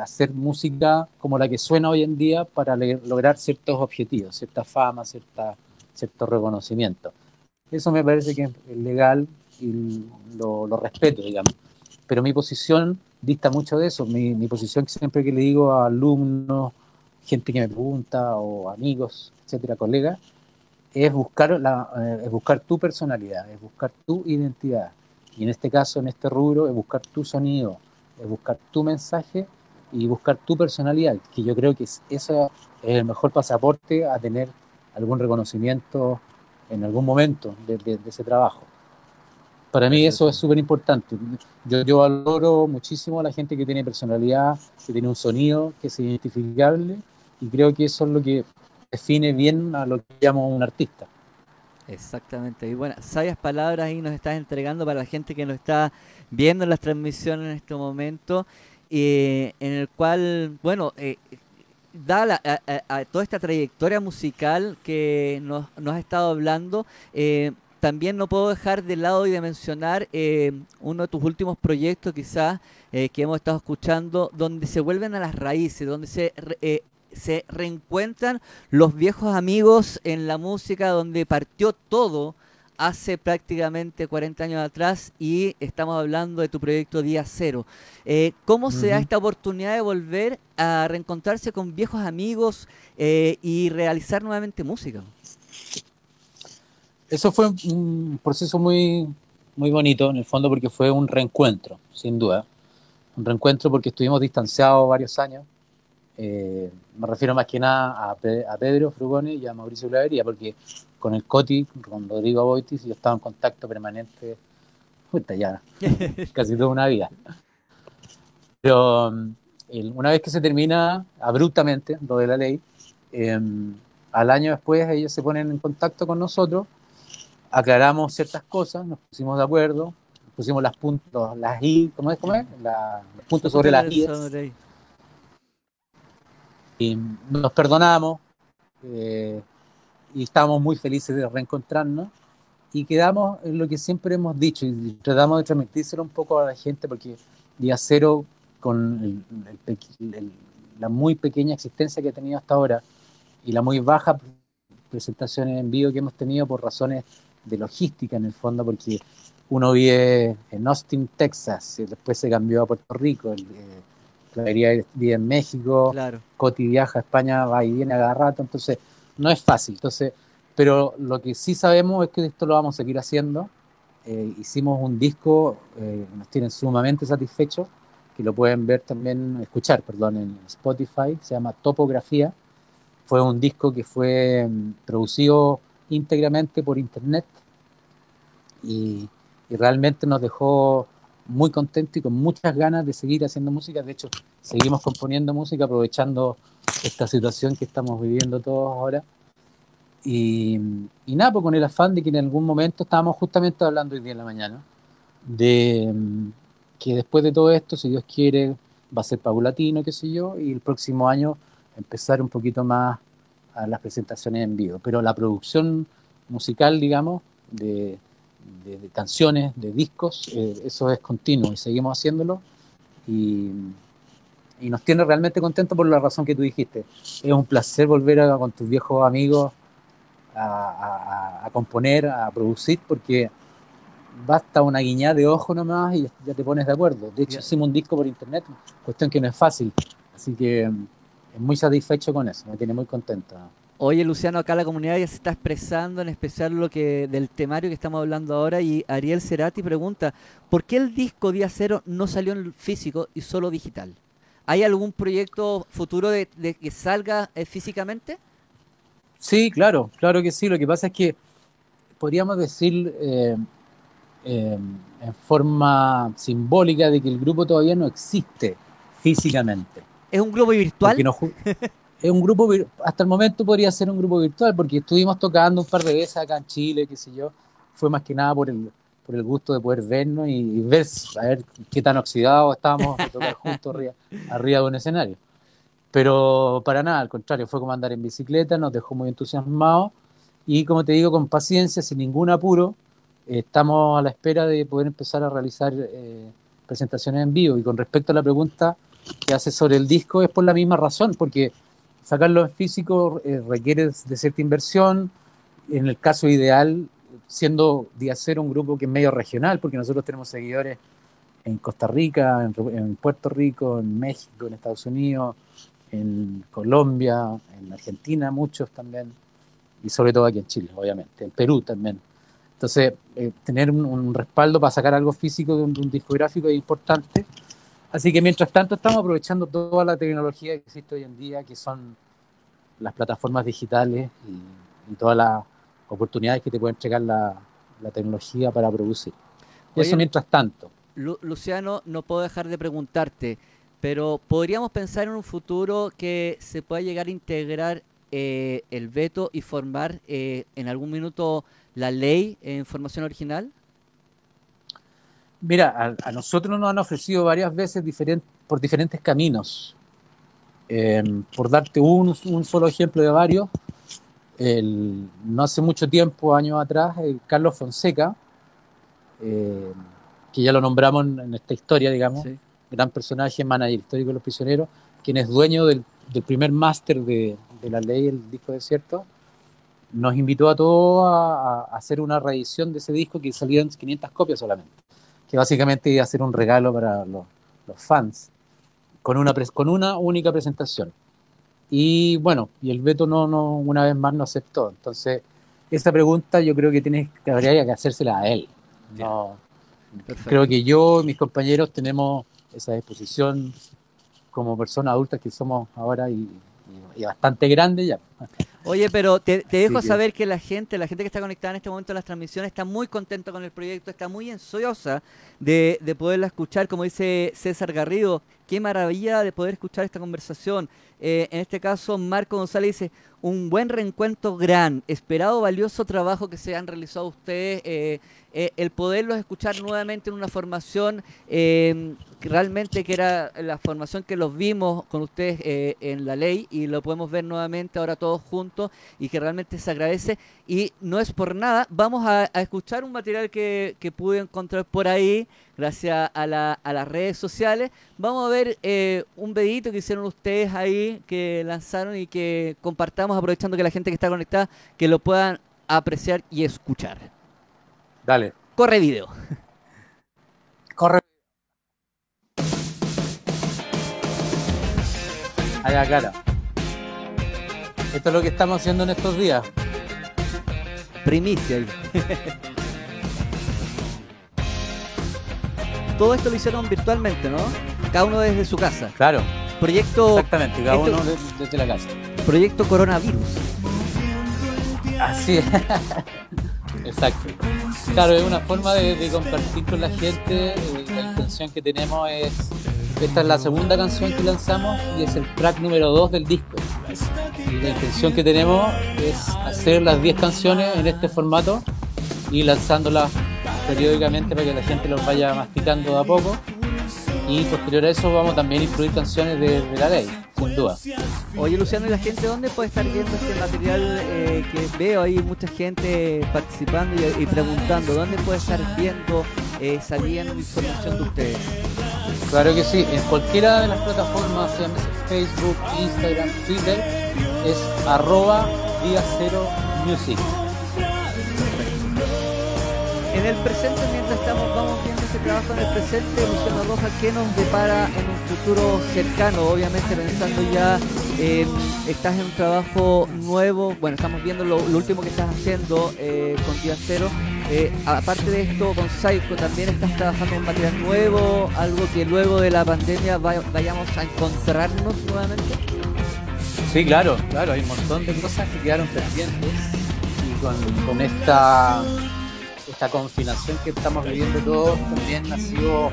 hacer música como la que suena hoy en día para lograr ciertos objetivos, cierta fama, cierto reconocimiento. Eso me parece que es legal y lo respeto, digamos. Pero mi posición dista mucho de eso. Mi posición siempre que le digo a alumnos, gente que me pregunta, o amigos, etcétera, colegas, es buscar tu personalidad, es buscar tu identidad. Y en este caso, en este rubro, es buscar tu sonido, es buscar tu mensaje y buscar tu personalidad, que yo creo que eso es el mejor pasaporte a tener algún reconocimiento en algún momento de ese trabajo. Para mí eso es Perfecto. súper importante. Yo valoro muchísimo a la gente que tiene personalidad, que tiene un sonido que es identificable y creo que eso es lo que define bien a lo que llamo un artista. Exactamente. Y bueno, sabias palabras ahí nos estás entregando para la gente que nos está viendo las transmisiones en este momento, en el cual, bueno, da a toda esta trayectoria musical que nos ha estado hablando, también no puedo dejar de lado y de mencionar uno de tus últimos proyectos quizás que hemos estado escuchando, donde se vuelven a las raíces, donde se reencuentran los viejos amigos en la música, donde partió todo hace prácticamente 40 años atrás, y estamos hablando de tu proyecto Día Cero. ¿Cómo se da Ujú. esta oportunidad de volver a reencontrarse con viejos amigos y realizar nuevamente música? Eso fue un proceso muy, muy bonito en el fondo porque fue un reencuentro, sin duda. Un reencuentro porque estuvimos distanciados varios años. Me refiero más que nada a Pedro Frugoni y a Mauricio Clavería, porque con el Coti, con Rodrigo Aboitis, yo estaba en contacto permanente, puta, ya casi toda una vida. Pero una vez que se termina abruptamente lo de la ley, eh, al año después ellos se ponen en contacto con nosotros, aclaramos ciertas cosas, nos pusimos de acuerdo, pusimos las puntos, las I, ¿cómo es? Los Los puntos sobre puntos las de IES, sobre ahí. y nos perdonamos, eh, y estábamos muy felices de reencontrarnos, y quedamos en lo que siempre hemos dicho, y tratamos de transmitírselo un poco a la gente, porque Día Cero, con la muy pequeña existencia que ha tenido hasta ahora, y la muy baja presentaciones en vivo que hemos tenido por razones de logística en el fondo, porque uno vive en Austin, Texas, y después se cambió a Puerto Rico, Clavería vive en México, Claro. Coti viaja a España, va y viene a cada rato, entonces no es fácil. Entonces, pero lo que sí sabemos es que esto lo vamos a seguir haciendo. Hicimos un disco que nos tiene sumamente satisfechos, que lo pueden ver también, escuchar, perdón, en Spotify, se llama Topografía. Fue un disco que fue producido íntegramente por internet, y, y realmente nos dejó muy contentos y con muchas ganas de seguir haciendo música. De hecho, seguimos componiendo música aprovechando esta situación que estamos viviendo todos ahora. Y, y nada, pues con el afán de que en algún momento estábamos justamente hablando hoy día en la mañana, de que después de todo esto, si Dios quiere, va a ser paulatino, qué sé yo, y el próximo año empezar un poquito más a las presentaciones en vivo. Pero la producción musical, digamos, de canciones, de discos, eso es continuo y seguimos haciéndolo, y, y nos tiene realmente contentos por la razón que tú dijiste. Es un placer volver con tus viejos amigos a componer, a producir, porque basta una guiñada de ojo nomás y ya te pones de acuerdo. De hecho, Ya. hicimos un disco por internet, cuestión que no es fácil. Así que muy satisfecho con eso, me tiene muy contento. Oye, Luciano, acá la comunidad ya se está expresando, en especial lo que del temario que estamos hablando ahora, y Ariel Cerati pregunta, ¿por qué el disco Día Cero no salió en físico y solo digital? ¿Hay algún proyecto futuro de que salga físicamente? Sí, claro, claro que sí. Lo que pasa es que podríamos decir en forma simbólica de que el grupo todavía no existe físicamente. ¿Es un globo Porque virtual? no, es un grupo, hasta el momento podría ser un grupo virtual, porque estuvimos tocando un par de veces acá en Chile, qué sé yo. Fue más que nada por el gusto de poder vernos y ver, a ver qué tan oxidados estábamos de tocar juntos arriba de un escenario. Pero para nada, al contrario, fue como andar en bicicleta, nos dejó muy entusiasmados, y como te digo, con paciencia, sin ningún apuro, estamos a la espera de poder empezar a realizar presentaciones en vivo. Y con respecto a la pregunta que hace sobre el disco, es por la misma razón, porque sacarlo en físico requiere de cierta inversión. En el caso ideal, siendo Día Cero un grupo que es medio regional, porque nosotros tenemos seguidores en Costa Rica, en Puerto Rico, en México, en Estados Unidos, en Colombia, en Argentina, muchos también, y sobre todo aquí en Chile, obviamente, en Perú también. Entonces, tener un respaldo para sacar algo físico de un discográfico es importante. Así que mientras tanto estamos aprovechando toda la tecnología que existe hoy en día, que son las plataformas digitales y todas las oportunidades que te puede entregar la tecnología para producir. Eso Oye, mientras tanto. Luciano, no puedo dejar de preguntarte, pero ¿podríamos pensar en un futuro que se pueda llegar a integrar el veto y formar en algún minuto la ley en formación original? Mira, a nosotros nos han ofrecido varias veces por diferentes caminos. Por darte un solo ejemplo de varios, no hace mucho tiempo, años atrás, Carlos Fonseca, eh, que ya lo nombramos en esta historia, digamos, Sí. gran personaje, manager histórico de Los Prisioneros, quien es dueño del primer máster de La Ley, el disco Desierto, nos invitó a todos a hacer una reedición de ese disco que salían 500 copias solamente, que básicamente iba a ser un regalo para los fans, con una única presentación. Y bueno, y el veto una vez más no aceptó. Entonces, esa pregunta yo creo que habría que hacérsela a él. No, creo Perfecto. que yo y mis compañeros tenemos esa disposición como personas adultas que somos ahora y bastante grandes ya. Oye, pero te Así dejo que, saber que la gente que está conectada en este momento a las transmisiones, está muy contenta con el proyecto, está muy ansiosa de poderla escuchar, como dice César Garrido. Qué maravilla de poder escuchar esta conversación. En este caso, Marco González dice, un buen reencuentro gran, esperado valioso trabajo que se han realizado ustedes, el poderlos escuchar nuevamente en una formación realmente que era la formación que los vimos con ustedes en La Ley, y lo podemos ver nuevamente ahora todos juntos, y que realmente se agradece. Y no es por nada, vamos a escuchar un material que pude encontrar por ahí gracias a las redes sociales. Vamos a ver un videito que hicieron ustedes ahí, que lanzaron, y que compartamos, aprovechando que la gente que está conectada, que lo puedan apreciar y escuchar. dale, Corre video. corre. Allá, cara. Esto es lo que estamos haciendo en estos días. Primicia ahí. Todo esto lo hicieron virtualmente, ¿no? Cada uno desde su casa. Claro, Proyecto, exactamente, cada esto- uno desde la casa. proyecto coronavirus. Así es. Exacto. Claro, es una forma de compartir con la gente. La intención que tenemos es, esta es la segunda canción que lanzamos y es el track número 2 del disco. Y la intención que tenemos es hacer las 10 canciones en este formato y lanzándolas periódicamente para que la gente los vaya masticando de a poco. Y posterior a eso vamos también a incluir canciones de La Ley, sin duda. Oye, Luciano, ¿y la gente dónde puede estar viendo este material que veo ahí mucha gente participando y preguntando? ¿Dónde puede estar viendo, saliendo información de ustedes? Claro que sí, en cualquiera de las plataformas, llámese Facebook, Instagram, Twitter, es @Día0Music. En el presente, mientras vamos viendo este trabajo en el presente, Luciano Rojas, ¿qué nos depara en un futuro cercano? Obviamente pensando ya, estás en un trabajo nuevo, bueno, estamos viendo lo último que estás haciendo con Día Cero. Aparte de esto, con Psycho, ¿también estás trabajando en material nuevo? ¿Algo que luego de la pandemia vayamos a encontrarnos nuevamente? Sí, claro, claro, hay un montón de cosas que quedaron pendientes y con esta confinación que estamos viviendo todos también ha sido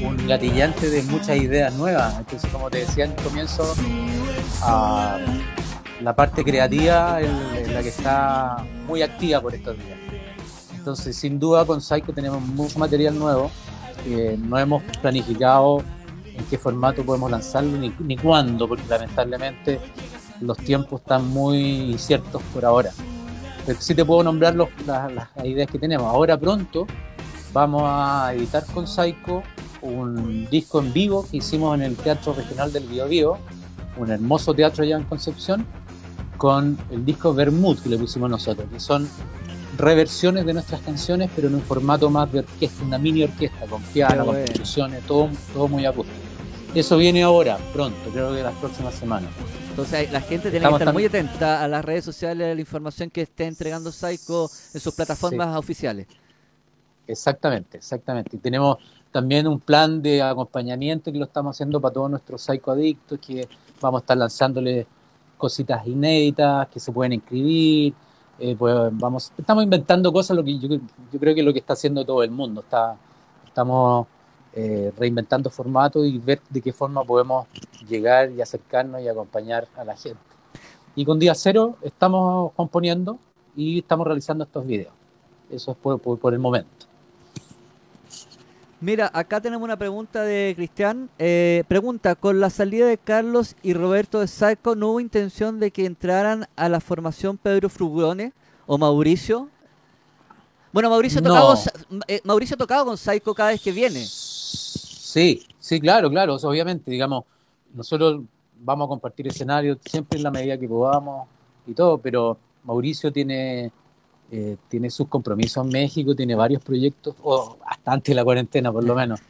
un gatillante de muchas ideas nuevas. Entonces, como te decía en el comienzo, la parte creativa es la que está muy activa por estos días. Entonces, sin duda, con Psycho tenemos mucho material nuevo. No hemos planificado en qué formato podemos lanzarlo ni cuándo, porque lamentablemente los tiempos están muy inciertos por ahora. Pero sí te puedo nombrar las ideas que tenemos. Ahora pronto vamos a editar con Psycho un disco en vivo que hicimos en el Teatro Regional del Biobío, un hermoso teatro allá en Concepción, con el disco Bermud que le pusimos nosotros, que son reversiones de nuestras canciones, pero en un formato más de orquesta, una mini orquesta, con piano, con percusiones, todo muy acústico. Eso viene ahora, pronto, creo que las próximas semanas. Entonces la gente tiene que estar muy atenta a las redes sociales, a la información que esté entregando Psycho en sus plataformas oficiales. Exactamente. Y tenemos también un plan de acompañamiento que lo estamos haciendo para todos nuestros psychoadictos, que vamos a estar lanzándole cositas inéditas que se pueden inscribir. Estamos inventando cosas, lo que yo creo que es lo que está haciendo todo el mundo. Estamos reinventando formatos y ver de qué forma podemos llegar y acercarnos y acompañar a la gente. Y con Día Cero estamos componiendo y estamos realizando estos videos. Eso es por el momento. Mira, acá tenemos una pregunta de Cristian. Pregunta, con la salida de Carlos y Roberto de Saico, ¿no hubo intención de que entraran a la formación Pedro Frugone o Mauricio? Bueno, No, Mauricio ha tocado con Saico cada vez que viene. sí, sí, claro, claro, o sea, obviamente, digamos, nosotros vamos a compartir escenarios siempre en la medida que podamos y todo, pero Mauricio tiene sus compromisos en México, tiene varios proyectos, o hasta antes de la cuarentena por lo menos,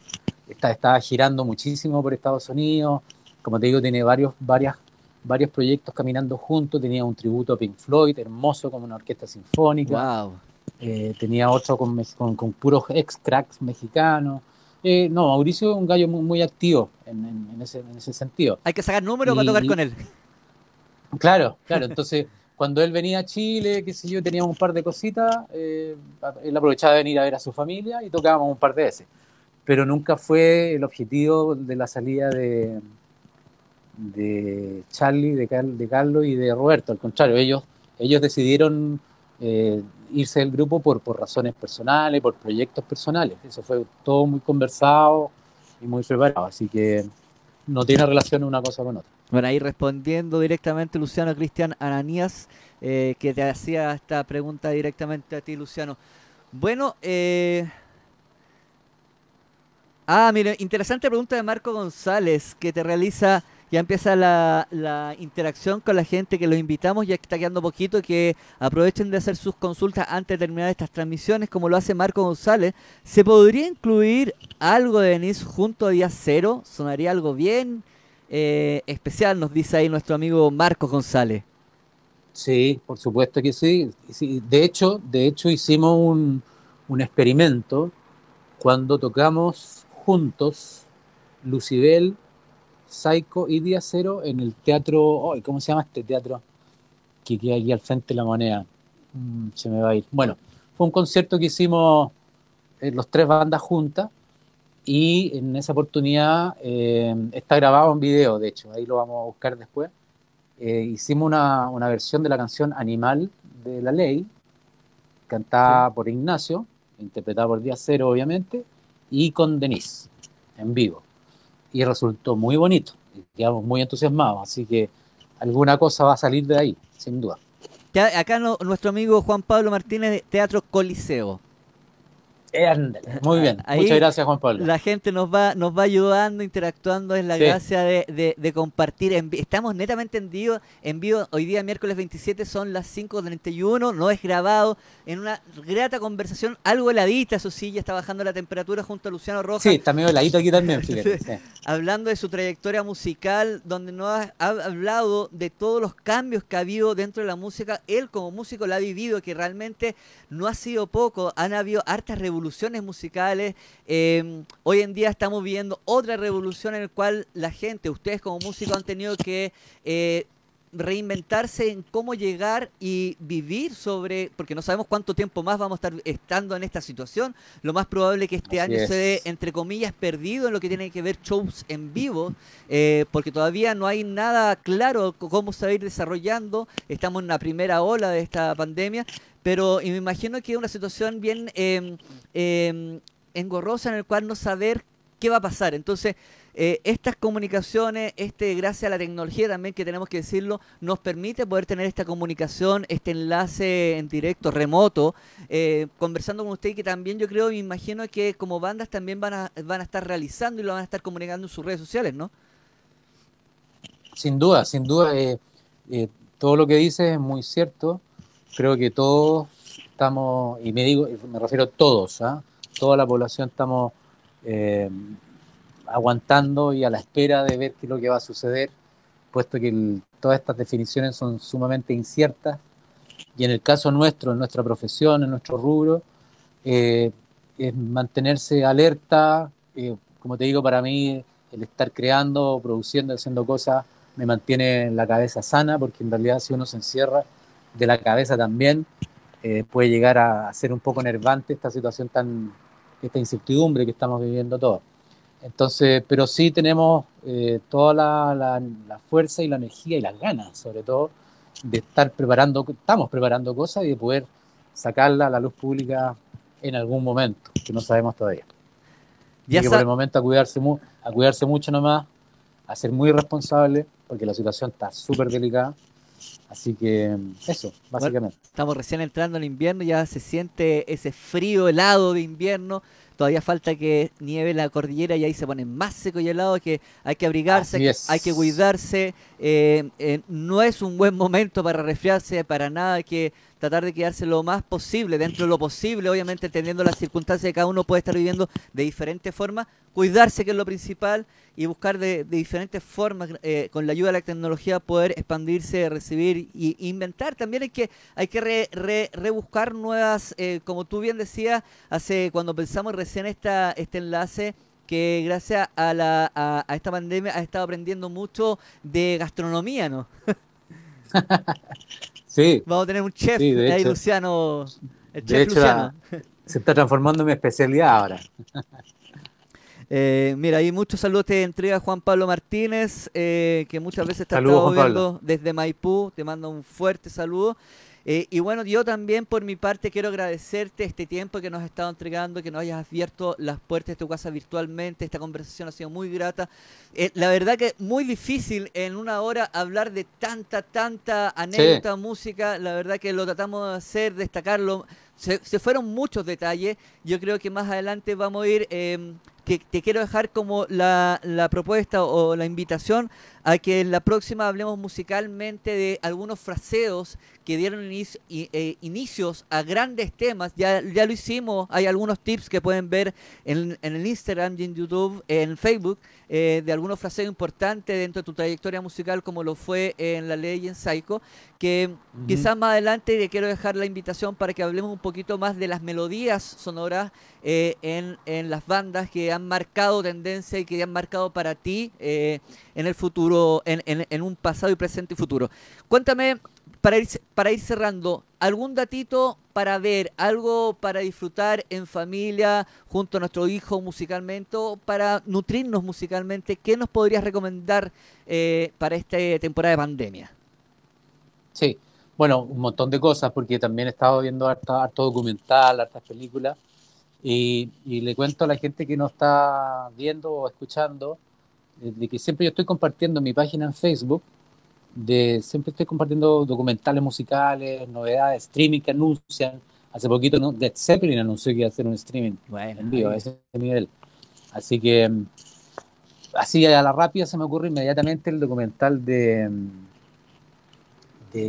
estaba girando muchísimo por Estados Unidos, como te digo, tiene varios proyectos caminando juntos, tenía un tributo a Pink Floyd, hermoso, como una orquesta sinfónica, Wow. tenía otro con puros ex cracks mexicanos. No, Mauricio es un gallo muy, muy activo en ese sentido. Hay que sacar números para tocar Y con él. claro, claro, entonces cuando él venía a Chile, qué sé yo, teníamos un par de cositas, él aprovechaba de venir a ver a su familia y tocábamos un par de veces. Pero nunca fue el objetivo de la salida de Charlie, de Carlos y de Roberto. Al contrario, ellos decidieron irse del grupo por razones personales, por proyectos personales. Eso fue todo muy conversado y muy preparado, así que no tiene relación una cosa con otra. Bueno, ahí respondiendo directamente Luciano Cristian Ananías, que te hacía esta pregunta directamente a ti, Luciano. Bueno, mire, interesante pregunta de Marco González, que te realiza, ya empieza la interacción con la gente, que los invitamos, ya que está quedando poquito, que aprovechen de hacer sus consultas antes de terminar estas transmisiones, como lo hace Marco González. ¿Se podría incluir algo de Denise junto a Día Cero? Sonaría algo bien especial, nos dice ahí nuestro amigo Marcos González. Sí, por supuesto que sí. Sí, de hecho hicimos un experimento cuando tocamos juntos Lucibel, Psycho y Día Cero en el teatro, ay, ¿cómo se llama este teatro? Que queda aquí al frente de la Moneda. Se me va a ir. Bueno, fue un concierto que hicimos los tres bandas juntas y en esa oportunidad está grabado en video, de hecho, ahí lo vamos a buscar después. Hicimos una versión de la canción Animal de La Ley, Sí. cantada por Ignacio, interpretada por Día Cero, obviamente, y con Denise, en vivo. Y resultó muy bonito, y quedamos muy entusiasmados, así que alguna cosa va a salir de ahí, sin duda. Acá nuestro amigo Juan Pablo Martínez de Teatro Coliseo. Ándale, muy bien, muchas Ahí gracias Juan Pablo. la gente nos va ayudando, interactuando, es la Sí, gracia de compartir. Estamos netamente en vivo, hoy día miércoles 27 son las 5:31, no es grabado, en una grata conversación, algo heladita, eso sí, ya está bajando la temperatura junto a Luciano sí, Rojas. está medio heladito aquí también, fíjate. Sí. Hablando de su trayectoria musical, donde nos ha hablado de todos los cambios que ha habido dentro de la música. Él como músico la ha vivido, que realmente no ha sido poco, han habido hartas revoluciones musicales. Hoy en día estamos viviendo otra revolución en la cual la gente, ustedes como músicos han tenido que reinventarse en cómo llegar y vivir sobre, porque no sabemos cuánto tiempo más vamos a estar estando en esta situación. Lo más probable es que este Así año se dé, es, entre comillas, perdido en lo que tiene que ver shows en vivo, porque todavía no hay nada claro cómo se va a ir desarrollando. Estamos en la primera ola de esta pandemia, pero y me imagino que es una situación bien engorrosa en el cual no saber qué va a pasar. Entonces, estas comunicaciones, gracias a la tecnología también, que tenemos que decirlo, nos permite poder tener esta comunicación, este enlace en directo, remoto, conversando con usted, que también yo creo, me imagino que como bandas también van a estar realizando y lo van a estar comunicando en sus redes sociales, ¿no? sin duda, sin duda. Todo lo que dices es muy cierto. Creo que todos estamos, y me refiero a todos, ¿ah? Toda la población estamos eh, aguantando y a la espera de ver qué es lo que va a suceder, puesto que todas estas definiciones son sumamente inciertas. Y en el caso nuestro, en nuestra profesión, en nuestro rubro, eh, es mantenerse alerta. Como te digo, para mí el estar creando, produciendo, haciendo cosas me mantiene la cabeza sana, porque en realidad si uno se encierra de la cabeza también, puede llegar a ser un poco enervante esta incertidumbre que estamos viviendo todos. Entonces, pero sí tenemos toda la fuerza y la energía y las ganas, sobre todo, de estamos preparando cosas y de poder sacarla a la luz pública en algún momento, que no sabemos todavía. Así Ya que por el sa- momento a cuidarse mucho nomás, a ser muy responsable, porque la situación está súper delicada. Así que eso, bueno, básicamente. estamos recién entrando en invierno, ya se siente ese frío helado de invierno. Todavía falta que nieve la cordillera y ahí se pone más seco y helado, que hay que abrigarse, Así hay que es. cuidarse. No es un buen momento para resfriarse, para nada, hay que tratar de quedarse lo más posible, dentro de lo posible, obviamente entendiendo las circunstancias que cada uno puede estar viviendo de diferentes formas. Cuidarse, que es lo principal, y buscar de diferentes formas, con la ayuda de la tecnología, poder expandirse, recibir e inventar. También hay que rebuscar nuevas, como tú bien decías, cuando pensamos recién este enlace, que gracias a esta pandemia has estado aprendiendo mucho de gastronomía, ¿no? Sí, Vamos a tener un sí, chef ahí, Luciano, el de chef hecho Luciano. se está transformando en mi especialidad ahora. Mira, ahí muchos saludos te entrega Juan Pablo Martínez, que muchas veces te ha Saludos, estado Juan Pablo. viendo desde Maipú, te mando un fuerte saludo. Y bueno, yo también por mi parte quiero agradecerte este tiempo que nos has estado entregando, que nos hayas abierto las puertas de tu casa virtualmente. Esta conversación ha sido muy grata. La verdad que muy difícil en una hora hablar de tanta Sí, anécdota, música. La verdad que lo tratamos de hacer, destacarlo. Se fueron muchos detalles. Yo creo que más adelante vamos a ir, que te quiero dejar como la propuesta o la invitación a que en la próxima hablemos musicalmente de algunos fraseos que dieron inicios a grandes temas. Ya lo hicimos, hay algunos tips que pueden ver en el Instagram y en YouTube, en Facebook, de algunos fraseos importantes dentro de tu trayectoria musical, como lo fue en La Ley y en Psycho, que ujú, quizás más adelante te quiero dejar la invitación para que hablemos un poquito más de las melodías sonoras, en las bandas que han marcado tendencia y que han marcado para ti, en el futuro, en un pasado y presente y futuro. Cuéntame, para ir cerrando, algún datito para ver, algo para disfrutar en familia, junto a nuestro hijo musicalmente, o para nutrirnos musicalmente, ¿qué nos podrías recomendar, para esta temporada de pandemia? sí. Bueno, un montón de cosas, porque también he estado viendo harto documental, hartas películas, y le cuento a la gente que no está viendo o escuchando, de que siempre yo estoy compartiendo en mi página en Facebook, siempre estoy compartiendo documentales musicales, novedades, streaming que anuncian. Hace poquito Led Zeppelin anunció que iba a hacer un streaming Bueno, en vivo a ahí. ese nivel. Así que así a la rápida se me ocurre inmediatamente el documental de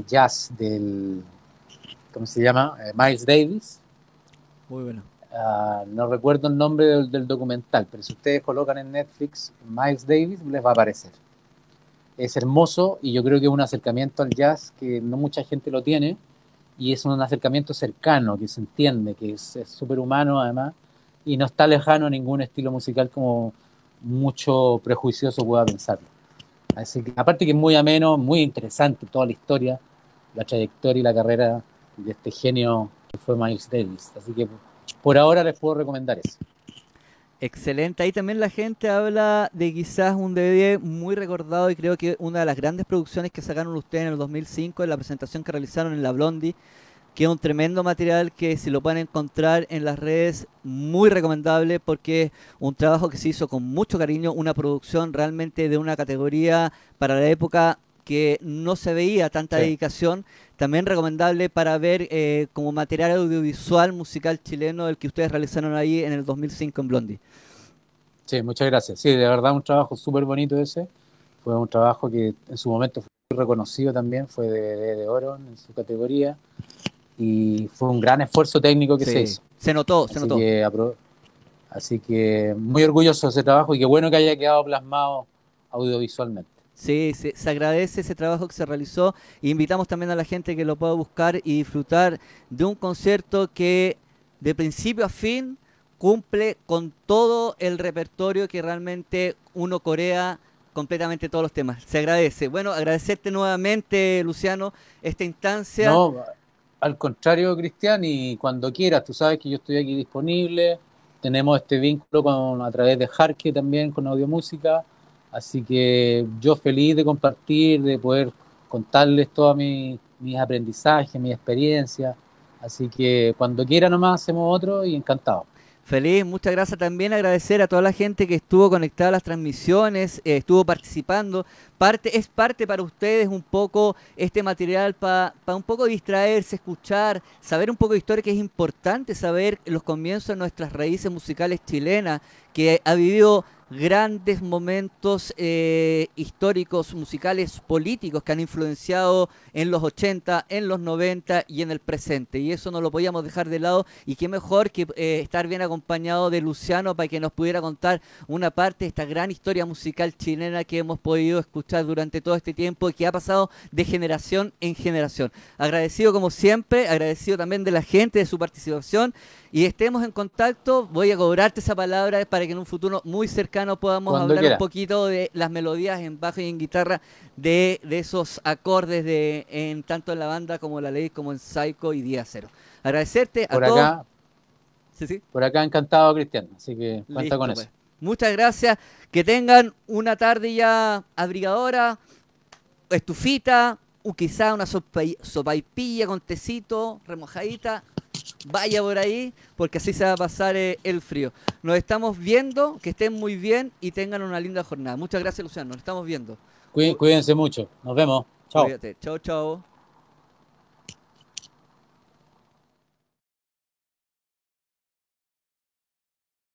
jazz del, ¿cómo se llama? Miles Davis. Muy bueno. No recuerdo el nombre del documental, pero si ustedes colocan en Netflix Miles Davis, les va a aparecer. Es hermoso y yo creo que es un acercamiento al jazz que no mucha gente lo tiene, y es un acercamiento cercano, que se entiende, que es súper humano además, y no está lejano a ningún estilo musical como mucho prejuicioso pueda pensarlo. Así que, aparte que es muy ameno, muy interesante toda la historia, la trayectoria y la carrera de este genio que fue Miles Davis. Así que por ahora les puedo recomendar eso. Excelente. Ahí también la gente habla de quizás un DVD muy recordado, y creo que una de las grandes producciones que sacaron ustedes en el 2005, en la presentación que realizaron en la Blondie, que es un tremendo material que, si lo pueden encontrar en las redes, muy recomendable, porque es un trabajo que se hizo con mucho cariño, una producción realmente de una categoría para la época que no se veía tanta Sí, dedicación. También recomendable para ver, como material audiovisual musical chileno, el que ustedes realizaron ahí en el 2005 en Blondie. sí, muchas gracias. Sí, de verdad un trabajo súper bonito ese. Fue un trabajo que en su momento fue muy reconocido también, fue de oro en su categoría, y fue un gran esfuerzo técnico que se Sí, hizo. se notó, se Así notó. que, así que muy orgulloso de ese trabajo, y qué bueno que haya quedado plasmado audiovisualmente. Sí, se agradece ese trabajo que se realizó. Invitamos también a la gente que lo pueda buscar y disfrutar de un concierto que, de principio a fin, cumple con todo el repertorio que realmente uno corea completamente todos los temas. Se agradece. Bueno, agradecerte nuevamente, Luciano, esta instancia. No, al contrario, Cristian, y cuando quieras, tú sabes que yo estoy aquí disponible. Tenemos este vínculo a través de Jarque también con Audiomúsica, así que yo feliz de compartir, de poder contarles todos mis aprendizajes, mi experiencia. Así que cuando quiera nomás hacemos otro y encantado. Feliz, muchas gracias. También agradecer a toda la gente que estuvo conectada a las transmisiones, estuvo participando. Es parte para ustedes un poco este material para un poco distraerse, escuchar, saber un poco de historia, que es importante saber los comienzos de nuestras raíces musicales chilenas, que ha vivido grandes momentos históricos, musicales, políticos que han influenciado en los 80, en los 90 y en el presente. Y eso no lo podíamos dejar de lado. Y qué mejor que estar bien acompañado de Luciano para que nos pudiera contar una parte de esta gran historia musical chilena que hemos podido escuchar durante todo este tiempo y que ha pasado de generación en generación. Agradecido como siempre, agradecido también de la gente, de su participación. Y estemos en contacto, voy a cobrarte esa palabra para que en un futuro muy cercano podamos Cuando hablar un quiera. poquito de las melodías en bajo y en guitarra, de esos acordes en tanto en la banda como La Ley, como en Psycho y Día Cero. Agradecerte a Por todos. acá, Sí, sí. por acá encantado, Cristian. Así que cuenta con Listo, eso. pues. Muchas gracias. Que tengan una tarde ya abrigadora, estufita, quizá una sopaipilla con tecito, remojadita. Vaya por ahí, porque así se va a pasar el frío. Nos estamos viendo, que estén muy bien y tengan una linda jornada. Muchas gracias, Luciano. Nos estamos viendo. Cuídense mucho. Nos vemos. Chao. Cuídate. Chao, chao.